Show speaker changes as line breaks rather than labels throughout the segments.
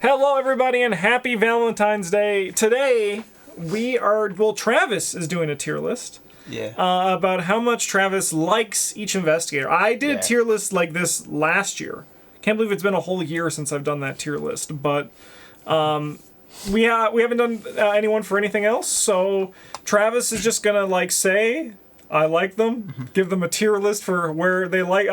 Hello, everybody, and happy Valentine's Day. Today, Travis is doing a tier list.
Yeah.
About how much Travis likes each investigator. I did a tier list like this last year. Can't believe it's been a whole year since I've done that tier list, but we haven't done anyone for anything else, so Travis is just gonna say I like them, give them a tier list for where they like,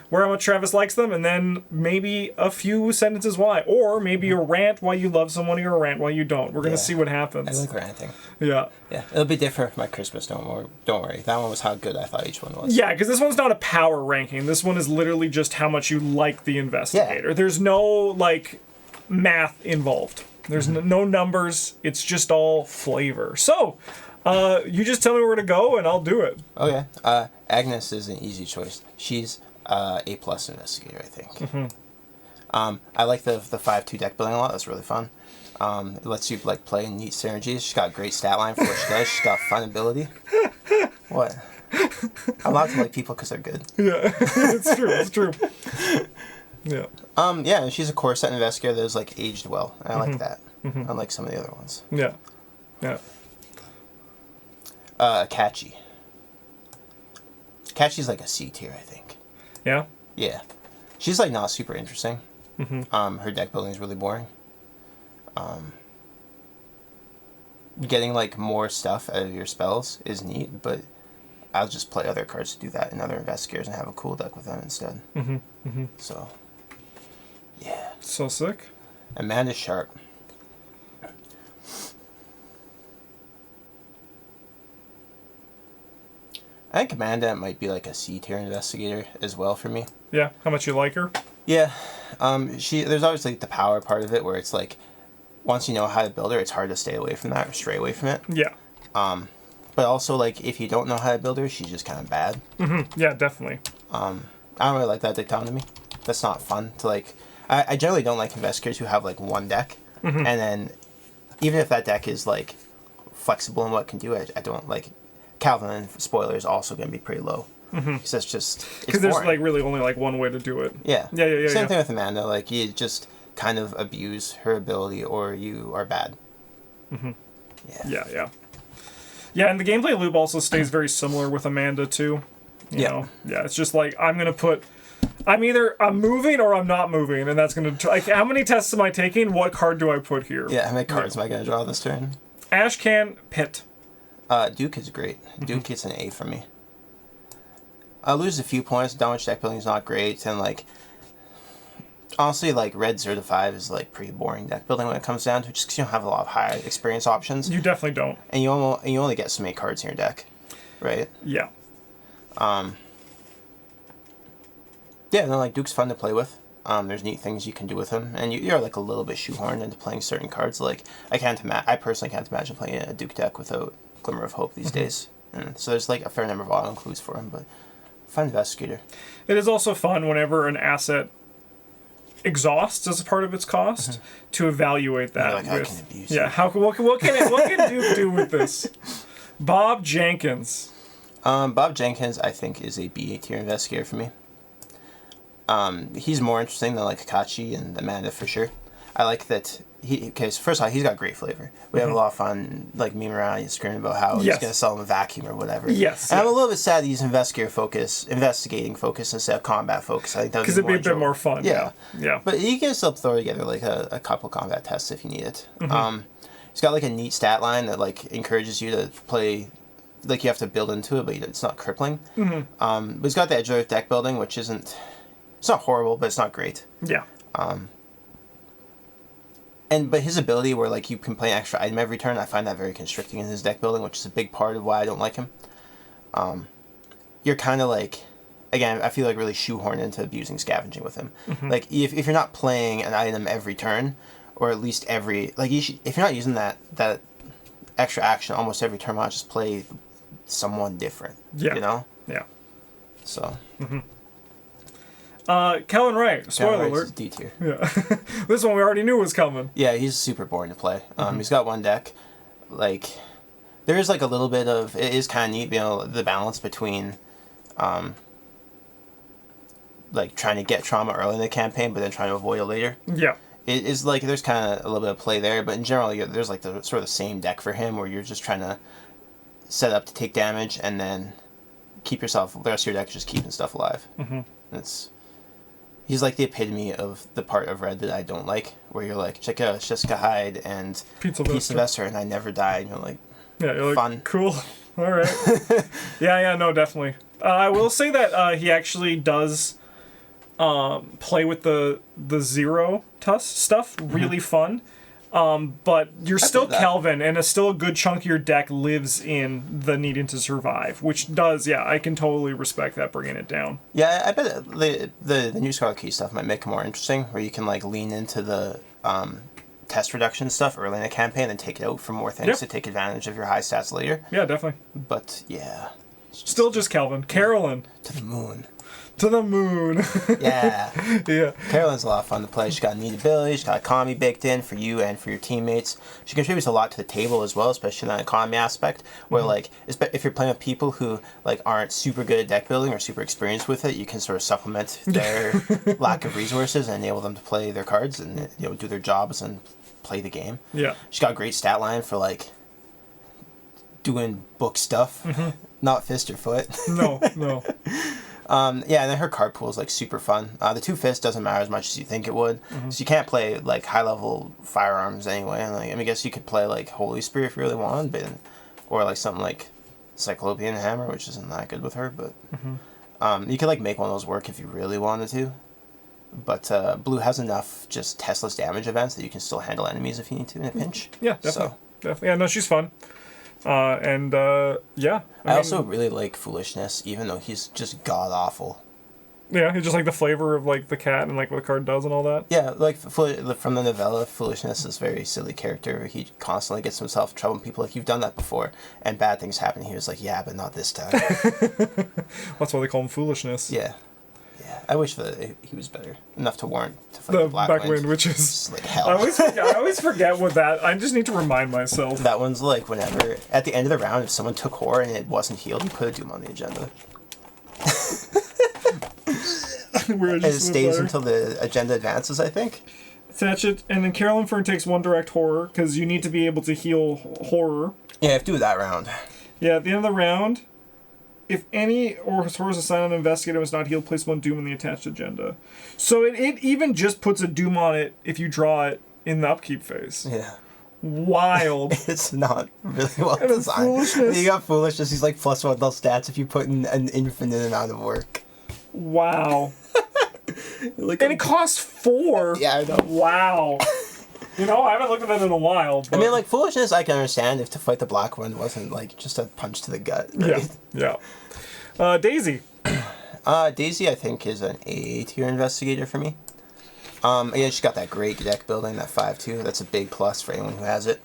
where how much Travis likes them, and then maybe a few sentences why, or maybe a rant why you love someone or a rant why you don't. We're gonna see what happens.
I like ranting.
Yeah.
Yeah, it'll be different for my Christmas. Don't worry. That one was how good I thought each one was.
Yeah, because this one's not a power ranking. This one is literally just how much you like the investigator.
Yeah.
There's no math involved. There's no numbers. It's just all flavor. So. You just tell me where to go, and I'll do it.
Okay. Agnes is an easy choice. She's A+ investigator, I think. I like the 5/2 deck building a lot. That's really fun. It lets you play in neat synergies. She's got a great stat line for what she does. She's got fun ability. What? I'm allowed to like people because they're good.
Yeah, it's true. It's true. Yeah.
Yeah, and she's a core set investigator that is aged well. I like that. Unlike some of the other ones.
Yeah. Yeah.
Catchy. Catchy's a C tier, I think.
Yeah?
Yeah. She's not super interesting. Her deck building is really boring. Getting more stuff out of your spells is neat, but I'll just play other cards to do that and other investigators and have a cool deck with them instead. So, yeah.
So sick.
Amanda's sharp. I think Amanda might be a C tier investigator as well for me.
Yeah, how much you like her?
Yeah, there's always the power part of it where it's once you know how to build her, it's hard to stay away from that or stray away from it.
Yeah.
But also if you don't know how to build her, she's just kind of bad.
Yeah, definitely.
I don't really like that dichotomy. That's not fun to I generally don't like investigators who have one deck, and then even if that deck is flexible in what it can do, I don't Calvin, and spoiler, is also going to be pretty low. Because that's just...
Because there's really only one way to do it.
Yeah.
Yeah.
Same thing with Amanda. You just kind of abuse her ability or you are bad.
Yeah. Yeah, and the gameplay loop also stays very similar with Amanda, too. You know? Yeah, it's just I'm going to put... I'm moving or I'm not moving, and that's going to... how many tests am I taking? What card do I put here?
Yeah, how many cards am I going to draw this turn?
Ashcan, Pit.
Duke is great. Duke gets an A from me. I lose a few points. Damage deck building is not great, and honestly, Red 0-5 is pretty boring deck building when it comes down to it, just because you don't have a lot of high experience options.
You definitely don't.
And you only get so many cards in your deck, right?
Yeah.
Yeah, no, Duke's fun to play with. There's neat things you can do with him, and you're a little bit shoehorned into playing certain cards. I personally can't imagine playing a Duke deck without Glimmer of Hope these days. And so there's a fair number of auto includes for him, but fun investigator.
It is also fun whenever an asset exhausts as a part of its cost to evaluate that.
I can abuse
it. What can Duke do with this? Bob Jenkins.
Bob Jenkins, I think, is a B tier investigator for me. He's more interesting than Akachi and Amanda for sure. I like that first of all, he's got great flavor. We have a lot of fun, memeing around and screaming about how he's going to sell him a vacuum or whatever.
Yes.
And I'm a little bit sad that he's investigating focus instead of combat focus. I think that would
because it'd be a bit more fun. Yeah.
But you can still throw together a couple combat tests if you need it. He's got a neat stat line that encourages you to play. You have to build into it, but it's not crippling. But he's got the edge of deck building, which isn't. It's not horrible, but it's not great.
Yeah.
But his ability where you can play an extra item every turn, I find that very constricting in his deck building, which is a big part of why I don't like him. You're kind of again, I feel really shoehorned into abusing scavenging with him. If you're not playing an item every turn, or at least every if you're not using that extra action almost every turn, I'll just play someone different.
Yeah.
You know.
Yeah.
So.
Kellen Wright, spoiler alert.
D tier.
Yeah. This one we already knew was coming.
Yeah, he's super boring to play. He's got one deck. There is a little bit of... It is kind of neat, the balance between trying to get trauma early in the campaign, but then trying to avoid it later.
Yeah.
it is like there's kind of a little bit of play there, but in general, there's like the sort of the same deck for him where you're just trying to set up to take damage and then keep yourself. The rest of your deck is just keeping stuff alive. He's like the epitome of the part of red that I don't like, where you're like, check out, it's Jessica Hyde and Pizza Vester, and I never died. You're like,
you're like,
fun,
cool, all right. yeah, no, definitely. I will say that he actually does play with the zero stuff really fun. But you're still Kelvin, and still a good chunk of your deck lives in the needing to survive, which does, I can totally respect that, bringing it down.
Yeah, I bet the new Scarlet Key stuff might make it more interesting, where you can like lean into the test reduction stuff early in the campaign and take it out for more things to take advantage of your high stats later.
Yeah, definitely.
But yeah.
Still just Kelvin. Carolyn.
To the moon.
To the moon.
Yeah.
Yeah.
Carolyn's a lot of fun to play. She's got neat abilities. She's got economy baked in for you and for your teammates. She contributes a lot to the table as well, especially in that economy aspect, where like if you're playing with people who like aren't super good at deck building or super experienced with it, you can sort of supplement their lack of resources and enable them to play their cards and do their jobs and play the game.
Yeah.
She's got a great stat line for like doing book stuff, not fist or foot.
No.
And then her card pool is like super fun. The 2 fists doesn't matter as much as you think it would. So you can't play like high level firearms anyway. And, like, I guess you could play like Holy Spear if you really wanted, but or like something like Cyclopean Hammer, which isn't that good with her. But you could like make one of those work if you really wanted to. But blue has enough just testless damage events that you can still handle enemies if you need to in a pinch.
Yeah, definitely. Definitely. Yeah, no, she's fun. I
also really like Foolishness, even though he's just god awful.
Yeah, he's just like the flavor of like the cat and like what the card does and all that.
Yeah, like from the novella, Foolishness is a very silly character. He constantly gets himself in trouble with people. Like, you've done that before, and bad things happen. He was like, yeah, but not this time.
That's why they call him Foolishness.
Yeah. I wish that he was better enough to warrant to fight the Black Wind,
which is
like hell.
I always forget what that. I just need to remind myself.
That one's like whenever at the end of the round, if someone took horror and it wasn't healed, you put a Doom on the agenda. And it stays until the agenda advances, I think.
Attach it, and then Carolyn Fern takes 1 direct horror because you need to be able to heal horror.
Yeah, you have to do that round.
Yeah, at the end of the round, if any or his horror is assigned on an investigator was not healed, place 1 Doom in the attached agenda. So it even just puts a Doom on it if you draw it in the upkeep phase.
Yeah.
Wild.
It's not really well designed. You got Foolishness. He's like +1 those stats if you put in an infinite amount of work.
Wow. And it costs 4.
Yeah, I know.
Wow. I haven't looked at that in a while. But...
I mean, like, Foolishness I can understand if to fight the Black One wasn't like just a punch to the gut. Right?
Yeah. Daisy.
Daisy, I think, is an A tier investigator for me. She's got that great deck building, that 5/2. That's a big plus for anyone who has it.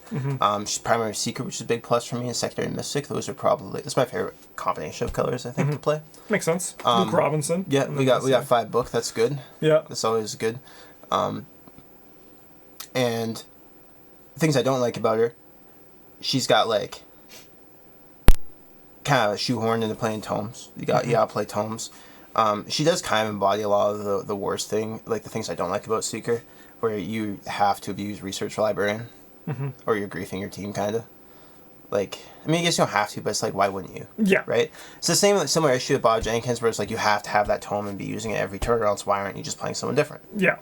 She's primary secret, which is a big plus for me, and secondary mystic. That's my favorite combination of colors, I think, to play.
Makes sense. Luke Robinson.
Yeah, we got 5 book. That's good.
Yeah,
that's always good. And things I don't like about her, she's got like kind of shoehorned into playing tomes. You gotta play tomes. She does kind of embody a lot of the worst thing, like the things I don't like about Seeker, where you have to abuse Research Librarian, or you're griefing your team, kind of. Like, I mean, I guess you don't have to, but it's like, why wouldn't you?
Yeah.
Right? It's the similar issue with Bob Jenkins, where it's like, you have to have that tome and be using it every turn, or else why aren't you just playing someone different?
Yeah.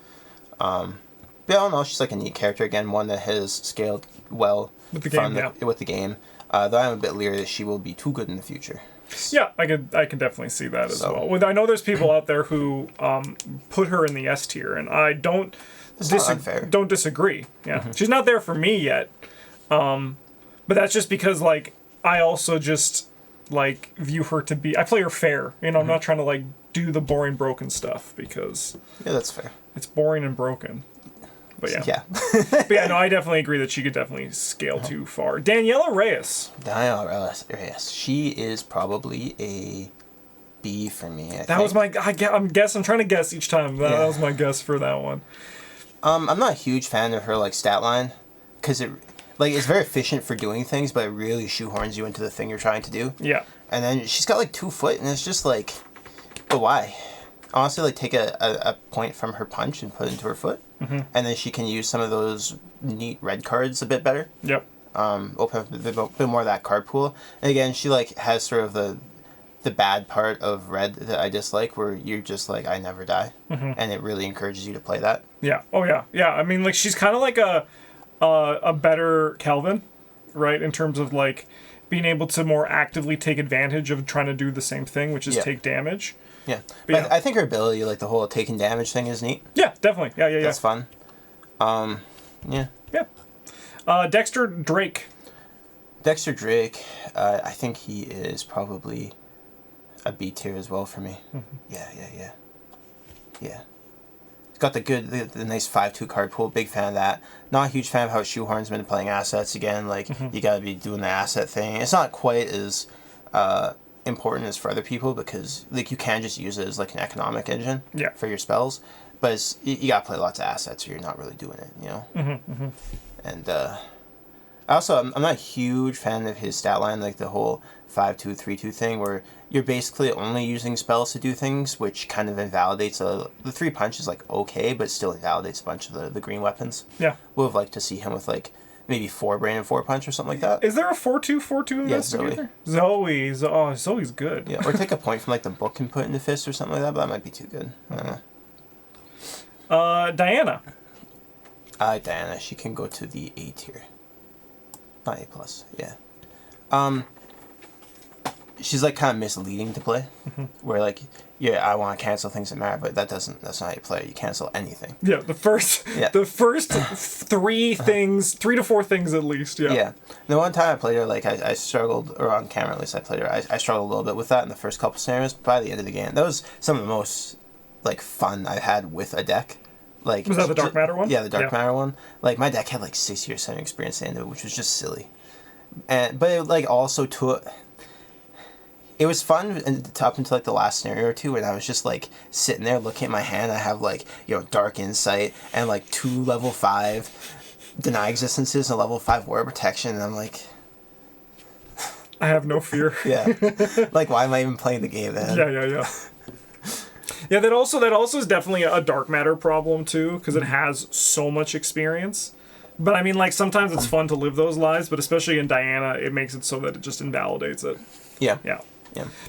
But I don't know, she's like a neat character, again, one that has scaled well
with the game,
with the game. Though I'm a bit leery that she will be too good in the future.
Yeah, I can definitely see that as well. I know there's people out there who put her in the S tier, and I don't disagree. Yeah, she's not there for me yet, but that's just because like I also just like view her to be. I play her fair. I'm not trying to like do the boring broken stuff because
that's fair.
It's boring and broken. But
yeah.
But yeah, no, I definitely agree that she could definitely scale too far. Daniela Reyes.
She is probably a B for me. I
think. Was my. I'm trying to guess each time. That was my guess for that one.
I'm not a huge fan of her like stat line, because it's very efficient for doing things, but it really shoehorns you into the thing you're trying to do.
Yeah.
And then she's got like 2 foot, and it's just like, but why? honestly, like, take a point from her punch and put it into her foot.
Mm-hmm.
And then she can use some of those neat red cards a bit better.
Yep.
Open up a bit more of that card pool. And again, she, like, has sort of the bad part of red that I dislike, where you're just like, I never die.
Mm-hmm.
And it really encourages you to play that.
Yeah. Oh, yeah. Yeah, I mean, like, she's kind of like a better Kelvin, right, in terms of, like, being able to more actively take advantage of trying to do the same thing, which is take damage.
Yeah. But I think her ability, like, the whole taking damage thing is neat.
Yeah, definitely. Yeah.
That's fun. Yeah.
Yeah. Dexter Drake.
Dexter Drake, I think he is probably a B tier as well for me.
Mm-hmm.
Yeah. He's got the nice 5/2 card pool. Big fan of that. Not a huge fan of how Shoehorn's been playing assets again. Like, you gotta be doing the asset thing. It's not quite as important as for other people, because, like, you can just use it as, like, an economic engine for your spells. But you gotta play lots of assets or you're not really doing it, you know?
Mm-hmm.
And also, I'm not a huge fan of his stat line, like the whole 5/2, 3/2 thing, where you're basically only using spells to do things, which kind of invalidates the 3 punch is, like, okay, but still invalidates a bunch of the green weapons.
Yeah.
Would have liked to see him with, like, maybe 4 brain and 4 punch or something like that.
Is there a 4/2 investigator?
Zoe.
Zoe's good.
Yeah, or take a point from, like, the book and put in the fist or something like that, but that might be too good. I don't know.
Diana.
Diana, she can go to the A tier. Not A+, yeah. She's, like, kind of misleading to play, where, like, I want to cancel things that matter, but that's not how you play. You cancel anything.
Yeah, the first 3 things, 3 to 4 things at least,
Yeah. The one time I played her, like, I struggled, or on camera at least I played her, I struggled a little bit with that in the first couple scenarios, but by the end of the game, that was some of the most, like, fun I've had with a deck. Like,
was that the Dark Matter one?
Yeah, the Dark Matter one. Like, my deck had, like, 6 years of experience at the end of it, which was just silly. But it, like, also it was fun up until, like, the last scenario or two, when I was just, like, sitting there looking at my hand. I have, like, Dark Insight and, like, 2 level 5 Deny Existences and level 5 Warrior Protection, and I'm like,
I have no fear.
Yeah. Like, why am I even playing the game then?
Yeah. Yeah, that also is definitely a Dark Matter problem too, because it has so much experience. But I mean, like, sometimes it's fun to live those lives, but especially in Diana, it makes it so that it just invalidates it.
Yeah.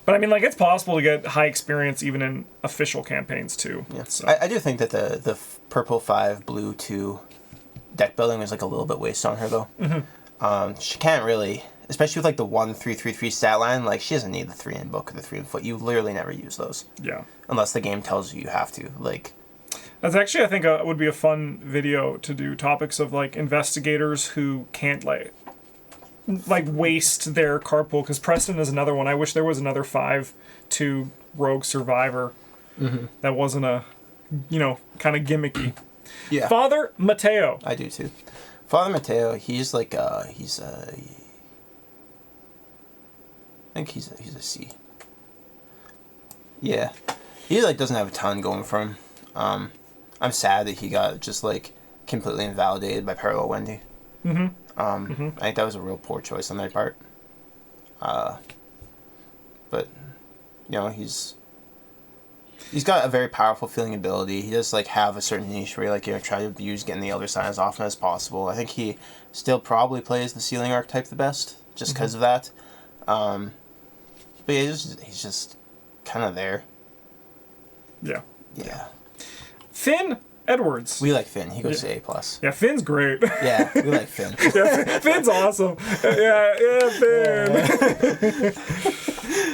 But I mean, like, it's possible to get high experience even in official campaigns too.
Yeah.
So.
I do think that the purple 5, blue 2 deck building was, like, a little bit wasted on her though. Mm-hmm. She can't really, especially with, like, the 1/3/3/3 stat line. Like, she doesn't need the 3 in book or the 3 in foot. You literally never use those.
Yeah. Unless
the game tells you have to. Like,
that's actually, I think, would be a fun video to do, topics of, like, investigators who can't, like waste their card pool, because Preston is another one. I wish there was another 5/2 rogue survivor that wasn't a, kind of gimmicky.
Yeah.
Father Mateo.
I do too. Father Mateo, he's like I think he's a C. Yeah. He, like, doesn't have a ton going for him. I'm sad that he got just, like, completely invalidated by Parallel Wendy. I think that was a real poor choice on their part. But, he's got a very powerful feeling ability. He does, like, have a certain niche where, like, try to use getting the Elder Sign as often as possible. I think he still probably plays the Sealing archetype the best, just because of that. But yeah, he's just kind of there.
Yeah. Finn Edwards.
We like Finn. He goes to A+.
Yeah, Finn's great.
Yeah, we like Finn.
Yeah, Finn's awesome. Yeah, Finn.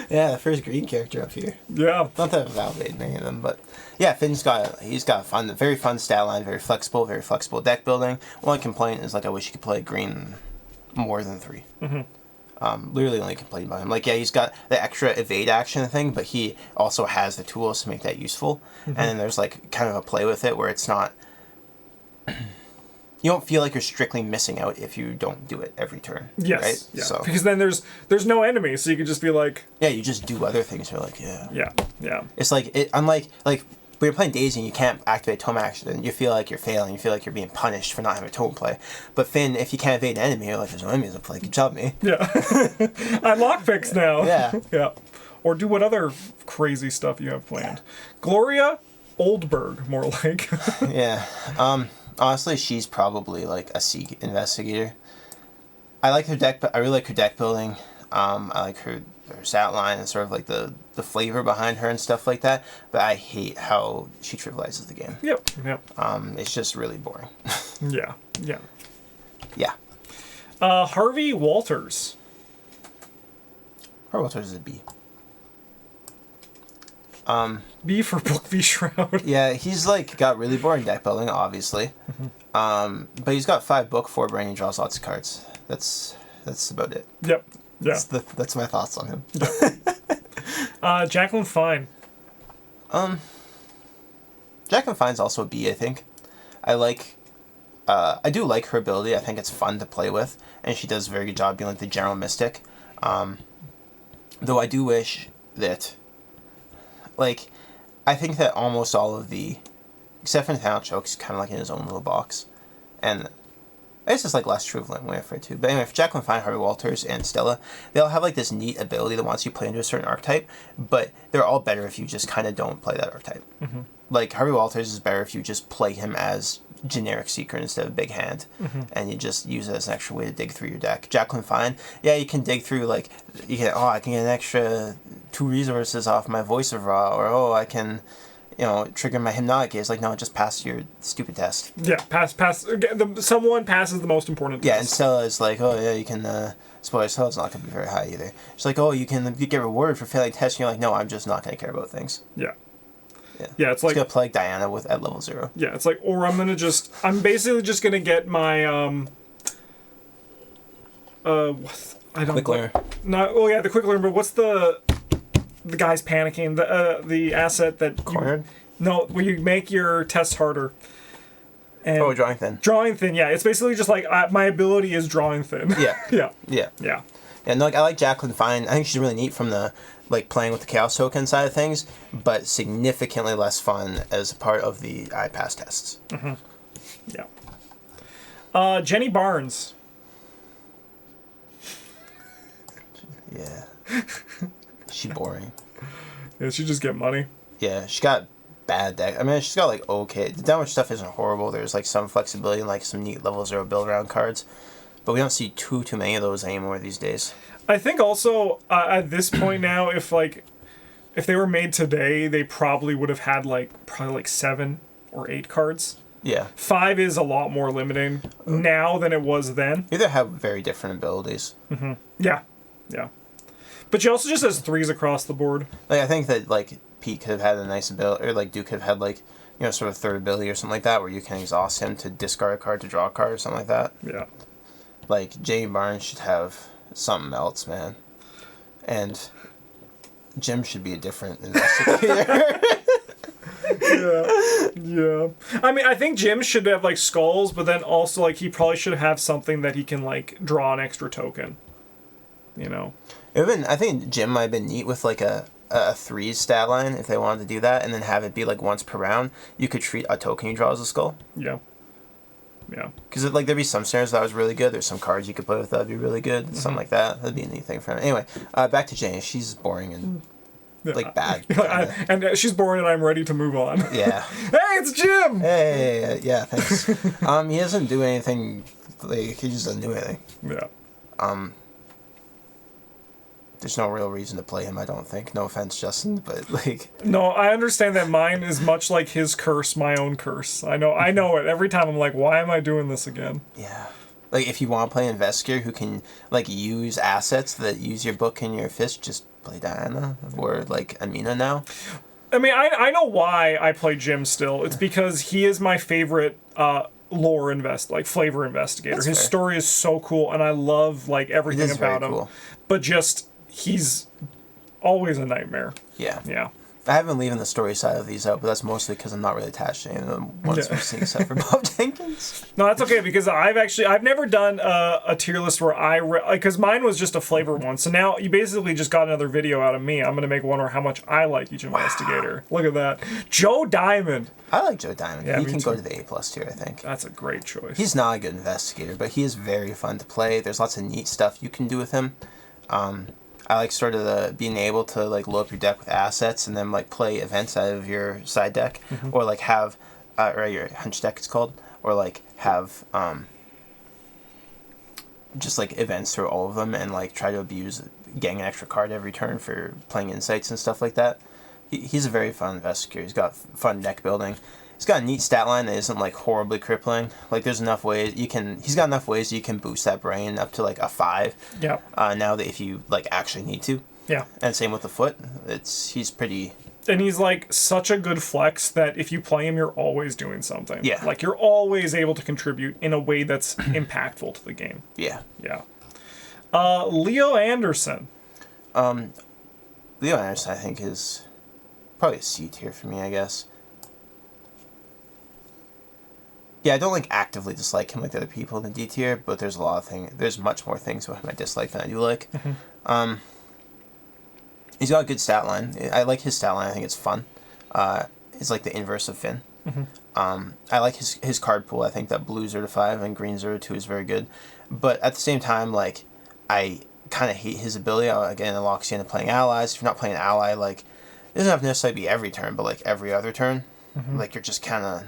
Yeah, the first green character up here.
Yeah.
Not that I've validated any of them, but yeah, Finn's got very fun stat line, very flexible deck building. Only complaint is, like, I wish he could play green more than 3. Literally only complain about him. Like, yeah, he's got the extra evade action thing, but he also has the tools to make that useful. And then there's, like, kind of a play with it where it's not... You don't feel like you're strictly missing out if you don't do it every turn.
Yes.
Right?
Yeah.
So,
because then there's no enemy, so you could just be like...
Yeah, you just do other things. You're like,
Yeah.
It's like... Unlike... Like, when you're playing Daisy and you can't activate tome action, and you feel like you're failing, you feel like you're being punished for not having a tome play. But Finn, if you can't evade an enemy, you're like, there's no enemies to play, good job, me.
Yeah. I lockpicks now.
Yeah.
Yeah. Or do what other crazy stuff you have planned. Gloria Oldberg, more like.
Yeah. Honestly, she's probably like a C investigator. I like her deck. I really like her deck building. I like her stat line and sort of like the flavor behind her and stuff like that. But I hate how she trivializes the game.
Yep.
It's just really boring.
Yeah.
Yeah.
Harvey Walters.
Harvey Walters is a B.
B for Book V Shroud.
Yeah, he's like got really boring deck building, obviously. But he's got 5 book, 4 brain, and draws lots of cards. That's about it.
Yep. Yeah.
That's my thoughts on him.
Jacqueline Fine.
Jacqueline Fine's also a B, I think. I do like her ability. I think it's fun to play with, and she does a very good job being like the general mystic. Though I do wish that, like, I think that almost all of the, except for Nathaniel Choke's kind of like in his own little box, and I guess it's like less true of Lin Winifred too. But anyway, for Jacqueline Fine, Harvey Walters, and Stella, they all have like this neat ability that wants you to play into a certain archetype, but they're all better if you just kind of don't play that archetype. Like, Harvey Walters is better if you just play him as generic Seeker instead of Big Hand, and you just use it as an extra way to dig through your deck. Jacqueline Fine, yeah, you can dig through, like, I can get an extra 2 resources off my Voice of Ra, or, I can, trigger my Hypnotic Gaze. Like, no, just pass your stupid test.
Yeah, pass. Someone passes the most important test.
Yeah, and Stella is like, you can, spoiler, Stella's not going to be very high either. She's like, you can get rewarded for failing tests, and you're like, no, I'm just not going to care about things.
Yeah. Yeah, it's like...
She's going to play like Diana at level 0.
Yeah, it's like, or I'm basically just going to get my,
Quick Learner.
The Quick Learner, but what's the guy's panicking, the asset that...
Cornered?
No, where you make your tests harder. And
Drawing Thin.
Drawing Thin, yeah. It's basically just like, my ability is Drawing Thin.
Yeah.
Yeah.
And like, I like Jacqueline Fine. I think she's really neat from the playing with the Chaos Token side of things, but significantly less fun as a part of the iPass tests.
Yeah. Jenny Barnes.
Yeah. She's boring.
Yeah, she just get money.
Yeah, she got bad deck. I mean, she's got like okay. The damage stuff isn't horrible. There's like some flexibility and like some neat level 0 build around cards, but we don't see too many of those anymore these days.
I think also at this point now, if they were made today, they probably would have had like 7 or 8 cards.
Yeah.
5 is a lot more limiting now than it was then.
Either have very different abilities.
Yeah. But she also just has 3s across the board.
Like, I think that like Pete could have had a nice ability, or like Duke could have had like sort of third ability or something like that, where you can exhaust him to discard a card to draw a card or something like that.
Yeah.
Like, Jenny Barnes should have something else, man. And Jim should be a different investigator.
Yeah. I mean, I think Jim should have like skulls, but then also like he probably should have something that he can like draw an extra token.
I think Jim might have been neat with like a 3 stat line if they wanted to do that, and then have it be like once per round. You could treat a token you draw as a skull.
Yeah.
Because like there'd be some scenarios that was really good. There's some cards you could play with that'd be really good. Something like that. That'd be a neat thing for him. Anyway, back to Jane. She's boring and like bad.
And she's boring, and I'm ready to move on.
Yeah.
Hey, it's Jim.
Hey, yeah, thanks. He doesn't do anything. Like, he just doesn't do anything.
Yeah.
There's no real reason to play him, I don't think. No offense, Justin, but like...
No, I understand that mine is much like his curse, my own curse. I know it. Every time I'm like, why am I doing this again?
Yeah. Like, if you want to play an investigator who can, like, use assets that use your book and your fist, just play Diana or, like, Amina now.
I mean, I know why I play Jim still. It's because he is my favorite flavor investigator.
That's
his
fair.
story is so cool, and I love, like, everything about him.
Cool.
But just... he's always a nightmare.
Yeah. I haven't been leaving the story side of these out, but that's mostly because I'm not really attached to any of them ones we've seen except for Bob Jenkins.
No, that's okay, because I've never done a tier list where because mine was just a flavor one. So now you basically just got another video out of me. I'm going to make one where how much I like each investigator. Look at that. Joe Diamond.
I like Joe Diamond.
Yeah,
he can go
too.
to the A+ tier, I think.
That's a great choice.
He's not a good investigator, but he is very fun to play. There's lots of neat stuff you can do with him. I like sort of the being able to like load up your deck with assets and then like play events out of your side deck, or like have, or your hunch deck it's called, or like have just like events through all of them and like try to abuse getting an extra card every turn for playing insights and stuff like that. He's a very fun investigator. He's got fun deck building. He's got a neat stat line that isn't like horribly crippling. Like there's enough ways you can. He's got enough ways you can boost that brain up to like a 5.
Yeah.
Now that if you like actually need to.
Yeah.
And same with the foot. He's pretty.
And he's like such a good flex that if you play him, you're always doing something.
Yeah.
Like you're always able to contribute in a way that's impactful to the game.
Yeah.
Yeah. Leo Anderson.
Leo Anderson, I think, is probably a C tier for me, I guess. Yeah, I don't like actively dislike him like the other people in the D tier, but there's a lot of things. There's much more things about him I dislike than I do like. He's got a good stat line. I like his stat line. I think it's fun. It's like the inverse of Finn. I like his card pool. I think that blue 0-5 and green 0-2 is very good. But at the same time, like, I kind of hate his ability. Again, it locks you into playing allies. If you're not playing an ally, like, it doesn't have to necessarily be every turn, but like every other turn, like you're just kind of.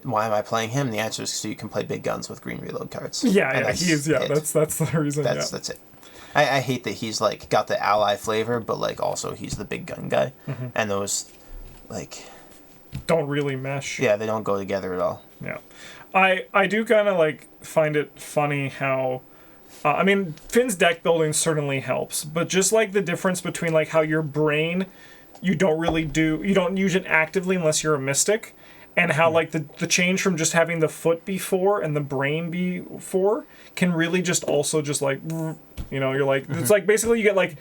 Why am I playing him? The answer is so you can play big guns with green reload cards.
Yeah, he is. Yeah, that's the reason.
That's it. I hate that he's like got the ally flavor, but like also he's the big gun guy, and those like
don't really mesh.
Yeah, they don't go together at all.
Yeah, I do kind of like find it funny how. I mean, Finn's deck building certainly helps, but just like the difference between like how your brain, you don't use it actively unless you're a mystic. And how, like, the change from just having the foot be 4 and the brain be 4 can really just also just, like, you know, you're like... It's like, basically, you get, like...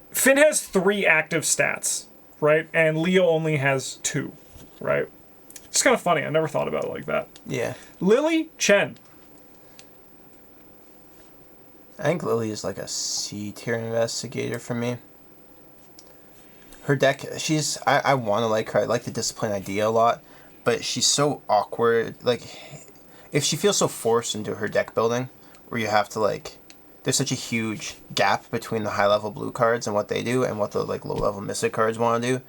Finn has 3 active stats, right? And Leo only has 2, right? It's kind of funny. I never thought about it like that.
Yeah. Lily
Chen.
I think Lily is, like, a C-tier investigator for me. Her deck, she's... I want to like her. I like the discipline idea a lot. But she's so awkward. Like, if she feels so forced into her deck building, where you have to, like... There's such a huge gap between the high-level blue cards and what they do and what the, like, low-level mystic cards want to do.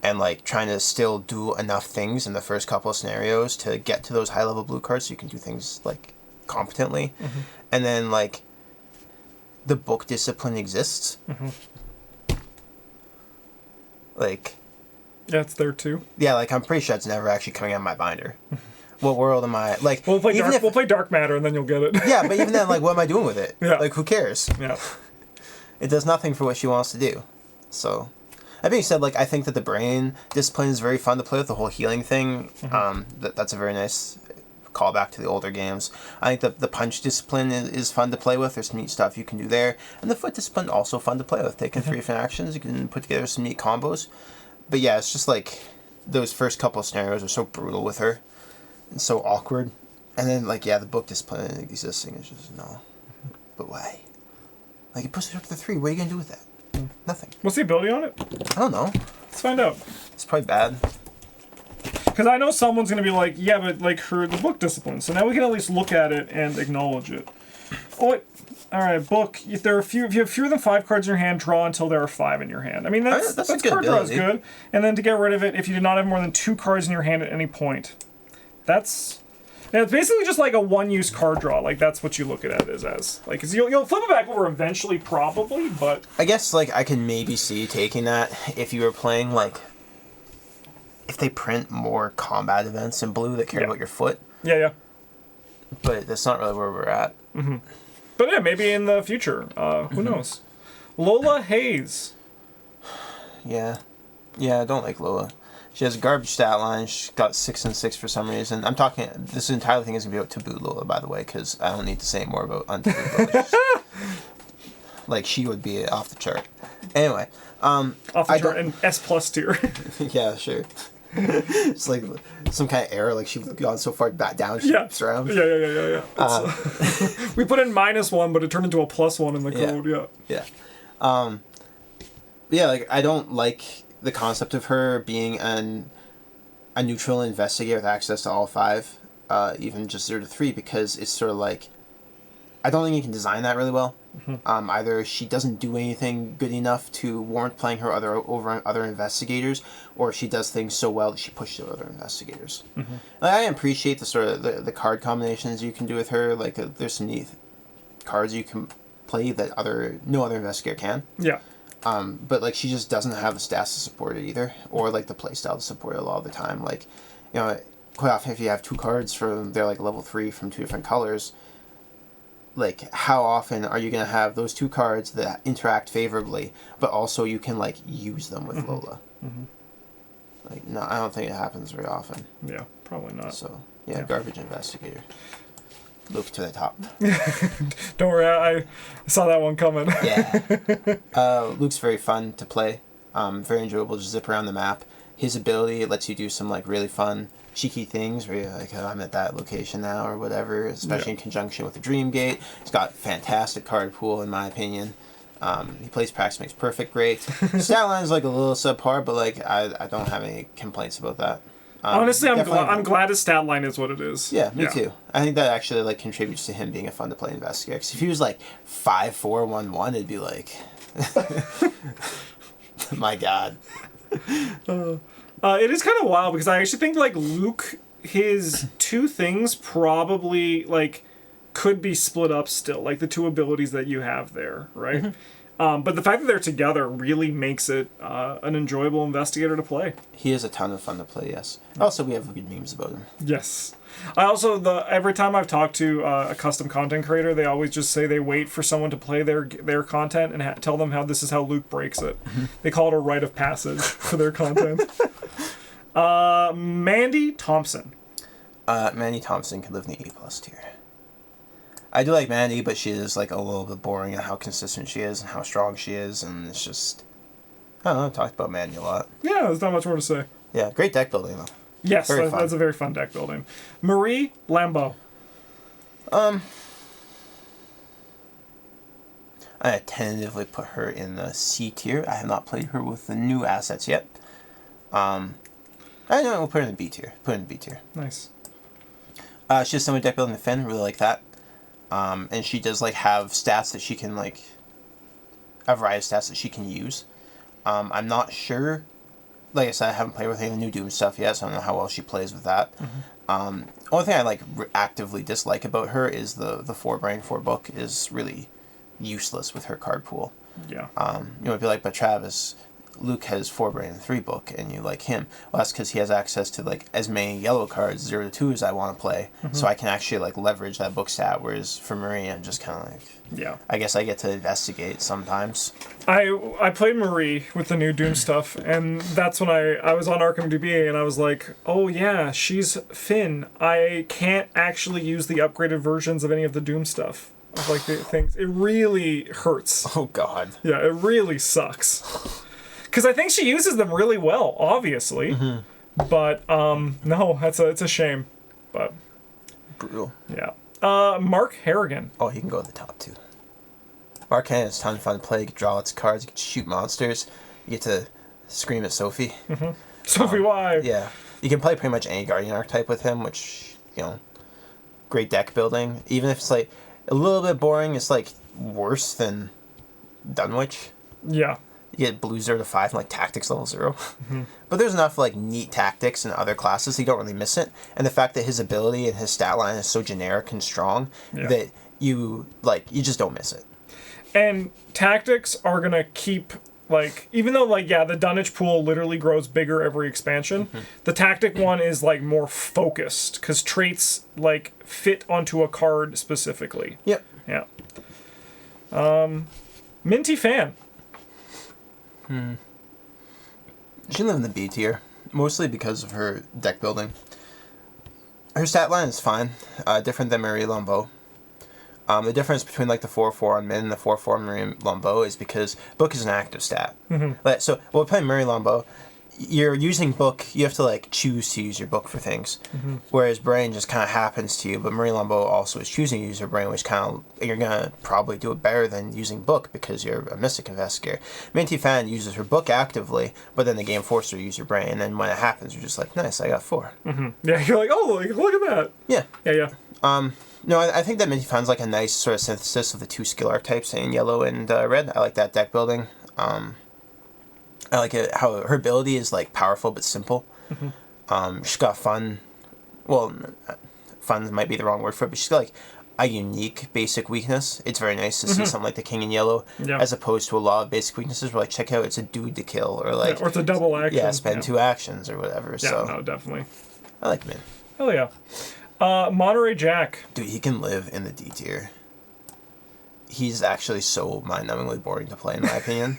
And, like, trying to still do enough things in the first couple of scenarios to get to those high-level blue cards so you can do things, like, competently. And then, like, the book discipline exists. Like...
Yeah, it's there too.
Yeah, like, I'm pretty sure it's never actually coming out of my binder. What world am I... Like,
we'll play Dark Matter and then you'll get it.
Yeah, but even then, like, what am I doing with it?
Yeah.
Like, who cares?
Yeah.
It does nothing for what she wants to do. So, that being said, like, I think that the brain discipline is very fun to play with, the whole healing thing. That's a very nice callback to the older games. I think that the punch discipline is fun to play with. There's some neat stuff you can do there. And the foot discipline also fun to play with. Taking 3 different actions, you can put together some neat combos. But yeah, it's just like those first couple of scenarios are so brutal with her and so awkward. And then, like, yeah, the book discipline existing is just no. But why? Like, you push it up to 3. What are you going to do with that? Nothing.
What's the ability on it?
I don't know.
Let's find out.
It's probably bad.
Because I know someone's going to be like, yeah, but, like, the book discipline. So now we can at least look at it and acknowledge it. Oh, wait. All right, book. If you have fewer than 5 cards in your hand, draw until there are 5 in your hand. I mean, that's card draw is good. And then to get rid of it, if you did not have more than 2 cards in your hand at any point, it's basically just like a one-use card draw. Like, that's what you look at it as. Like, 'cause you'll flip it back over eventually, probably, but
I guess, like, I can maybe see taking that if you were playing, like, if they print more combat events in blue that care about your foot.
Yeah.
But that's not really where we're at.
But yeah, maybe in the future. Who knows? Lola Hayes.
Yeah, I don't like Lola. She has a garbage stat line. She's got 6 and 6 for some reason. I'm talking... This entire thing is going to be about Taboo Lola, by the way, because I don't need to say more about Untaboo Lola. Like, she would be off the chart. Anyway.
Off the chart and S+ tier.
Yeah, sure. It's like some kind of error, like she's gone so far back down she flips around.
Yeah. We put in -1, but it turned into a +1 in the code,
Yeah. Yeah, like, I don't like the concept of her being a neutral investigator with access to all 5, even just 0-3, because it's sort of like, I don't think you can design that really well. Either she doesn't do anything good enough to warrant playing her over other investigators, or she does things so well that she pushes other investigators. Like, I appreciate the sort of the card combinations you can do with her. Like, there's some neat cards you can play that no other investigator can.
Yeah.
But like, she just doesn't have the stats to support it either, or like the playstyle to support it a lot of the time. Like, quite often if you have two cards they're like level 3 from two different colors, like, how often are you going to have those two cards that interact favorably, but also you can like use them with Lola? Like, no, I don't think it happens very often.
Yeah, probably not.
So yeah, garbage investigator. Luke to the top.
Don't worry, I saw that one coming.
Yeah. Luke's very fun to play. Very enjoyable to zip around the map. His ability lets you do some like really fun, cheeky things where you're like, oh, I'm at that location now or whatever, especially in conjunction with the Dream Gate. He's got fantastic card pool, in my opinion. He plays Practice Makes Perfect great. Stat line's like a little subpar, but like I don't have any complaints about that.
Honestly, I'm glad his stat line is what it is.
Yeah, me too. I think that actually like contributes to him being a fun to play investigator. Because if he was like 5-4-1-1, it'd be like, my God.
It is kind of wild because I actually think like Luke, his two things probably like could be split up still, like the two abilities that you have there, right? But the fact that they're together really makes it an enjoyable investigator to play.
He is a ton of fun to play, yes. Also, we have good memes about him.
Yes. I also, every time I've talked to a custom content creator, they always just say they wait for someone to play their content and tell them how this is how Luke breaks it. They call it a rite of passage for their content. Mandy Thompson.
Mandy Thompson could live in the A+ tier. I do like Mandy, but she is like a little bit boring in how consistent she is and how strong she is, and it's just, I don't know, I've talked about Mandy a lot.
Yeah, there's not much more to say.
Yeah, great deck building though.
Yes, that's a very fun deck building. Marie Lambeau.
I tentatively put her in the C tier. I have not played her with the new assets yet. I know we'll put her in the B tier.
Nice.
She has some deck building to Finn. Really like that. And she does like have stats that she can like, a variety of stats that she can use. I'm not sure. Like I said, I haven't played with any of the new Doom stuff yet, so I don't know how well she plays with that. Only thing I like actively dislike about her is the 4-brain 4-book is really useless with her card pool.
Yeah.
You might be like, but Travis, Luke has 4-brain and 3-book, and you like him. Well, that's because he has access to like as many yellow cards, 0 to 2, as I want to play, so I can actually like leverage that book stat. Whereas for Marie, I'm just kind of like,
yeah.
I guess I get to investigate sometimes.
I played Marie with the new Doom stuff, and that's when I was on Arkham DBA, and I was like, oh yeah, she's Finn. I can't actually use the upgraded versions of any of the Doom stuff. Of like the things. It really hurts.
Oh God.
Yeah, it really sucks. Because I think she uses them really well, obviously. But no, it's a shame. But
brutal.
Yeah. Mark Harrigan.
Oh, he can go to the top too. Mark Harrigan is a ton of fun to play. You can draw lots of cards. You can shoot monsters. You get to scream at Sophie.
Sophie, why?
Yeah. You can play pretty much any Guardian archetype with him, which, great deck building. Even if it's like a little bit boring, it's like worse than Dunwich.
Yeah.
You get blue 0 to 5 and like tactics level 0. But there's enough like neat tactics in other classes, so you don't really miss it. And the fact that his ability and his stat line is so generic and strong that you just don't miss it.
And tactics are gonna keep like, even though like the Dunwich pool literally grows bigger every expansion, the tactic one is like more focused because traits like fit onto a card specifically.
Yep.
Yeah. Minty Fan.
She live in the B tier, mostly because of her deck building. Her stat line is fine, different than Marie Lambeau. The difference between like the 4/4 on Min and the 4/4 on Marie Lambeau is because book is an active stat. So while playing Marie Lambeau, you're using book, you have to like choose to use your book for things. Whereas brain just kind of happens to you, but Marie Lambeau also is choosing to use her brain, which kind of, you're going to probably do it better than using book because you're a mystic investigator. Minty Fan uses her book actively, but then the game forces her to use your brain, and then when it happens, you're just like, nice, I got 4.
Yeah, you're like, oh, like, look at that.
Yeah.
Yeah.
No, I think that Minty finds like a nice sort of synthesis of the two skill archetypes in yellow and red. I like that deck building. I like it how her ability is like powerful but simple. She's got fun. Well, fun might be the wrong word for it, but she's got like a unique basic weakness. It's very nice to see something like the King in Yellow, as opposed to a lot of basic weaknesses where like check out it's a dude to kill or like
or it's a double action.
Yeah, spend 2 actions or whatever.
Yeah,
so
no, definitely.
I like Min.
Hell yeah. Monterey Jack.
Dude, he can live in the D tier. He's actually so mind-numbingly boring to play, in my opinion.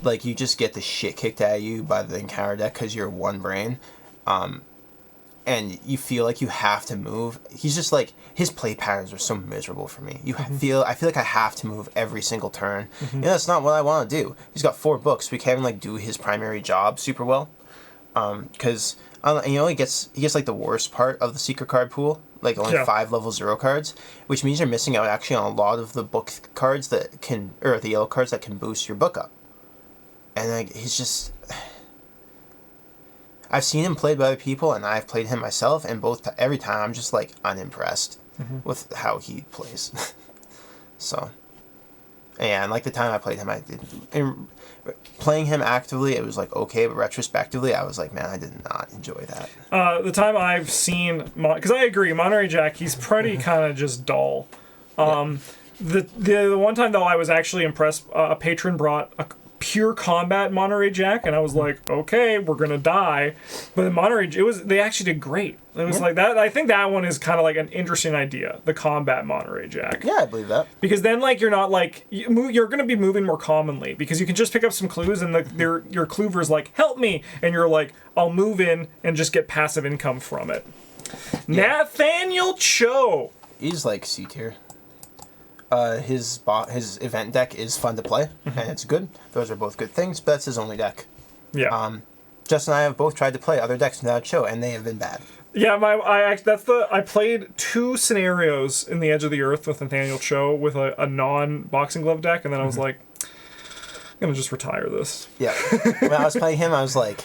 Like, you just get the shit kicked out of you by the encounter deck because you're one brain. And you feel like you have to move. He's just like, his play patterns are so miserable for me. I feel like I have to move every single turn. You know, that's not what I want to do. He's got 4 books. We can't even like do his primary job super well. Because he only gets like the worst part of the secret card pool, like only 5 level 0 cards, which means you're missing out actually on a lot of the book cards that can, or the yellow cards that can boost your book up. And like he's just, I've seen him played by other people, and I've played him myself, and every time I'm just like unimpressed with how he plays. So, yeah, and like the time I played him, playing him actively, it was like okay, but retrospectively, I was like, man, I did not enjoy that. The
time I've seen, because I agree, Monterey Jack, he's pretty kind of just dull. The one time though, I was actually impressed. A patron brought a pure combat Monterey Jack, and I was like, okay, we're gonna die. But in Monterey, they actually did great. It was like that. I think that one is kind of like an interesting idea, the combat Monterey Jack.
Yeah, I believe that.
Because then like you're not like you're gonna be moving more commonly because you can just pick up some clues and your Kluver's like help me, and you're like I'll move in and just get passive income from it. Yeah. Nathaniel Cho.
He's like C tier. His event deck is fun to play, and it's good. Those are both good things, but that's his only deck.
Yeah.
Justin and I have both tried to play other decks without Cho, and they have been bad. Yeah,
I played 2 scenarios in the Edge of the Earth with Nathaniel Cho with a non-boxing glove deck, and then I was like, I'm gonna just retire this.
Yeah. When I was playing him, I was like,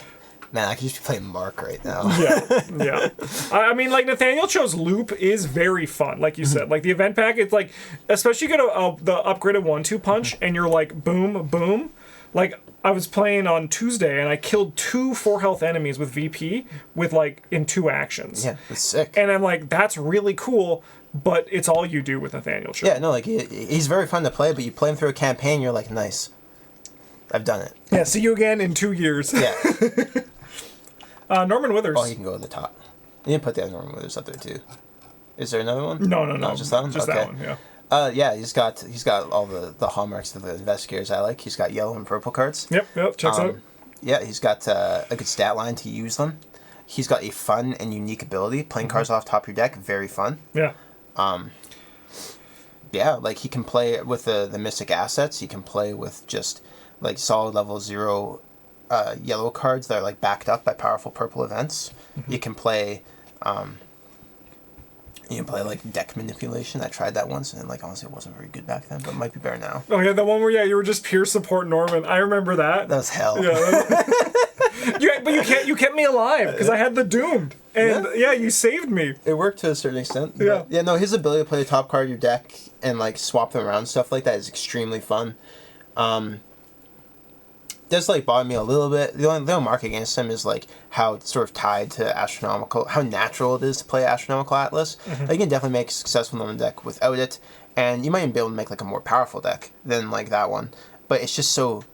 man, I could just be playing Mark right now.
Yeah. I mean, like, Nathaniel Cho's loop is very fun, like you said. Like, the event pack, it's like, especially you get the upgraded 1-2 punch, and you're like, boom, boom. Like, I was playing on Tuesday, and I killed 2 4-health enemies with VP with, like, in 2 actions.
Yeah, that's sick.
And I'm like, that's really cool, but it's all you do with Nathaniel Cho.
Yeah, no, like, he's very fun to play, but you play him through a campaign, you're like, nice. I've done it.
Yeah, see you again in 2 years.
Yeah.
Norman Withers.
Oh, he can go to the top. You didn't put that Norman Withers up there too. Is there another one?
No.
Just that one.
Just
okay.
that one. Yeah.
Yeah. He's got all the hallmarks of the investigators I like. He's got yellow and purple cards.
Yep. Checks out.
Yeah, he's got a good stat line to use them. He's got a fun and unique ability. Playing cards off top of your deck, very fun.
Yeah.
Yeah, like he can play with the mystic assets. He can play with just like solid level 0 yellow cards that are like backed up by powerful purple events. You can play like deck manipulation. I tried that once, and like honestly it wasn't very good back then, but it might be better now.
Oh yeah, the one where you were just pure support Norman. I remember that.
That was hell.
Yeah. But you kept me alive because I had the doomed, and yeah, you saved me.
It worked to a certain extent.
Yeah.
Yeah, no, his ability to play the top card of your deck and like swap them around, stuff like that, is extremely fun. Does like bother me a little bit. The only mark against him is like how it's sort of tied to astronomical, how natural it is to play astronomical Atlas. Like, you can definitely make a successful Norman deck without it, and you might even be able to make like a more powerful deck than like that one. But it's just so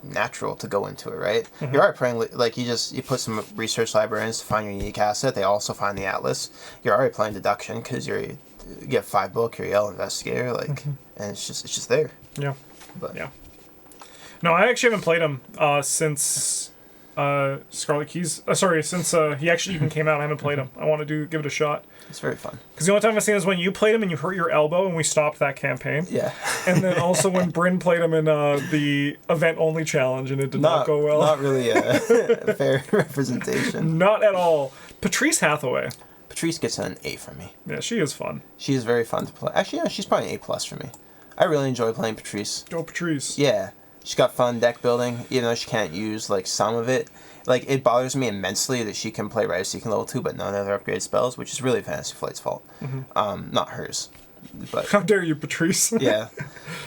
natural to go into it, right? You're already playing like you put some research librarians to find your unique asset. They also find the Atlas. You're already playing deduction because you get 5 book, you're yellow investigator, like, and it's just there.
Yeah.
But
yeah. No, I actually haven't played him since Scarlet Keys. Since he actually even came out. I haven't played him. I want to give it a shot.
It's very fun.
Because the only time I've seen is when you played him and you hurt your elbow, and we stopped that campaign.
Yeah.
And then also when Bryn played him in the event only challenge, and it did not go well.
Not really a fair representation.
Not at all. Patrice Hathaway.
Patrice gets an A from me.
Yeah, she is fun.
She is very fun to play. Actually, yeah, she's probably an A+ for me. I really enjoy playing Patrice.
Go Patrice.
Yeah. She's got fun deck building, even though she can't use like some of it. Like, it bothers me immensely that she can play Rite of Seeking level 2, but none of her upgraded spells, which is really Fantasy Flight's fault. Not hers. But
how dare you, Patrice?
yeah.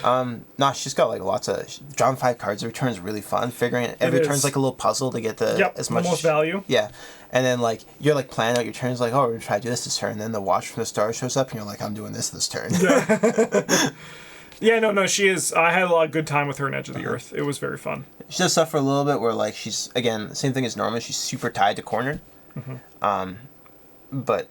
No, she's got like lots of... Drawing 5 cards every turn is really fun. Figuring it every turn's like a little puzzle to get as much...
most value.
Yeah. And then like, you're like planning out your turns like, oh, we're going to try to do this turn. And then the Watch from the Stars shows up and you're like, I'm doing this turn.
Yeah. Yeah, no, she is. I had a lot of good time with her in Edge of the Earth. It was very fun.
She does stuff for a little bit where, like, she's, again, same thing as Norma. She's super tied to cornered. But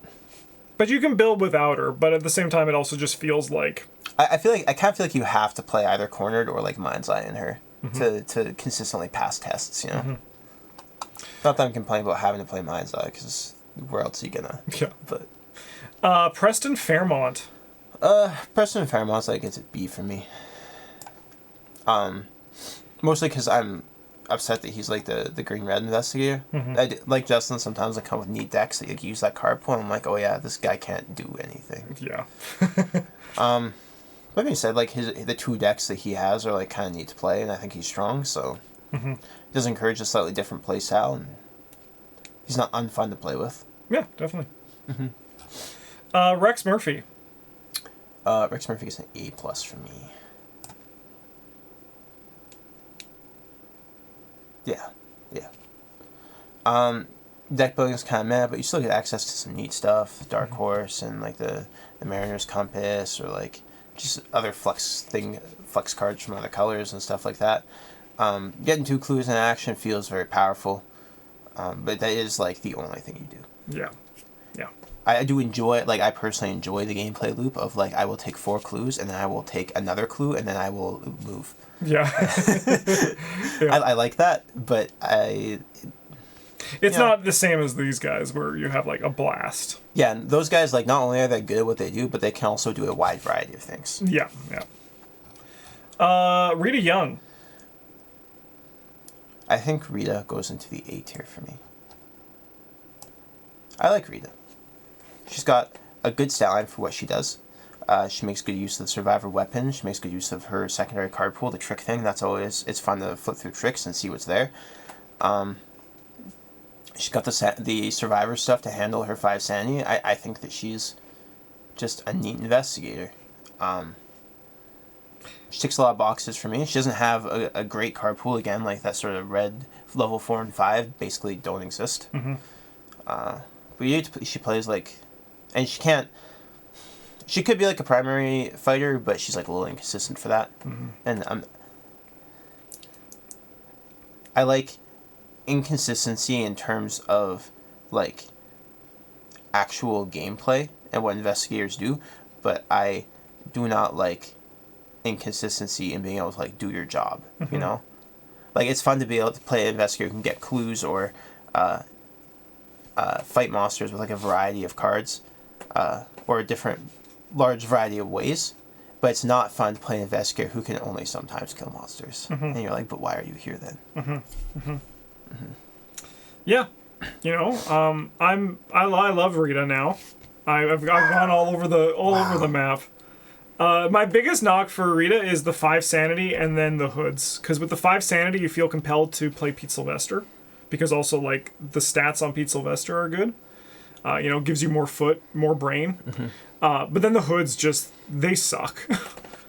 you can build without her, but at the same time, it also just feels like...
I feel like, I kind of feel like you have to play either cornered or, like, Mind's Eye in her to consistently pass tests, you know? Not that I'm complaining about having to play Mind's Eye, because where else are you gonna...
Yeah.
But...
Preston Fairmont.
Preston Fairmont's like, it's a B for me. Mostly because I'm upset that he's like the green-red investigator. Like Justin, sometimes I come with neat decks that you use that card pool, and I'm like, oh yeah, this guy can't do anything.
Yeah.
Like I said, like the 2 decks that he has are like kind of neat to play, and I think he's strong, so it does encourage a slightly different play style, and he's not unfun to play with.
Yeah, definitely. Rex Murphy.
Rex Murphy is an A+ for me. Yeah. Deck building is kind of meh, but you still get access to some neat stuff. Dark Horse and like the Mariner's Compass, or like just other flex cards from other colors and stuff like that. Getting 2 clues in action feels very powerful, but that is like the only thing you do.
Yeah.
I do enjoy it. Like, I personally enjoy the gameplay loop of, like, I will take 4 clues, and then I will take another clue, and then I will move.
Yeah.
I like that, but
it's not the same as these guys, where you have, like, a blast.
Yeah, and those guys, like, not only are they good at what they do, but they can also do a wide variety of things.
Yeah. Rita Young.
I think Rita goes into the A tier for me. I like Rita. She's got a good stat line for what she does. She makes good use of the survivor weapon. She makes good use of her secondary card pool, the trick thing. It's fun to flip through tricks and see what's there. She's got the survivor stuff to handle her 5 sanity. I think that she's just a neat investigator. She ticks a lot of boxes for me. She doesn't have a great card pool, again, like that sort of red level 4 and 5 basically don't exist. But she plays like... And she could be like a primary fighter, but she's like a little inconsistent for that. And I like inconsistency in terms of like actual gameplay and what investigators do, but I do not like inconsistency in being able to like do your job. You know, like it's fun to be able to play an investigator who can get clues or fight monsters with like a variety of cards. Or a different large variety of ways, but it's not fun to play an investigator who can only sometimes kill monsters. And you're like, but why are you here then?
Yeah, you know, I love Rita now. I've gone all over the map. My biggest knock for Rita is the 5 sanity and then the hoods, because with the 5 sanity you feel compelled to play Pete Sylvester, because also like the stats on Pete Sylvester are good. You know, gives you more foot, more brain. But then the hoods they suck.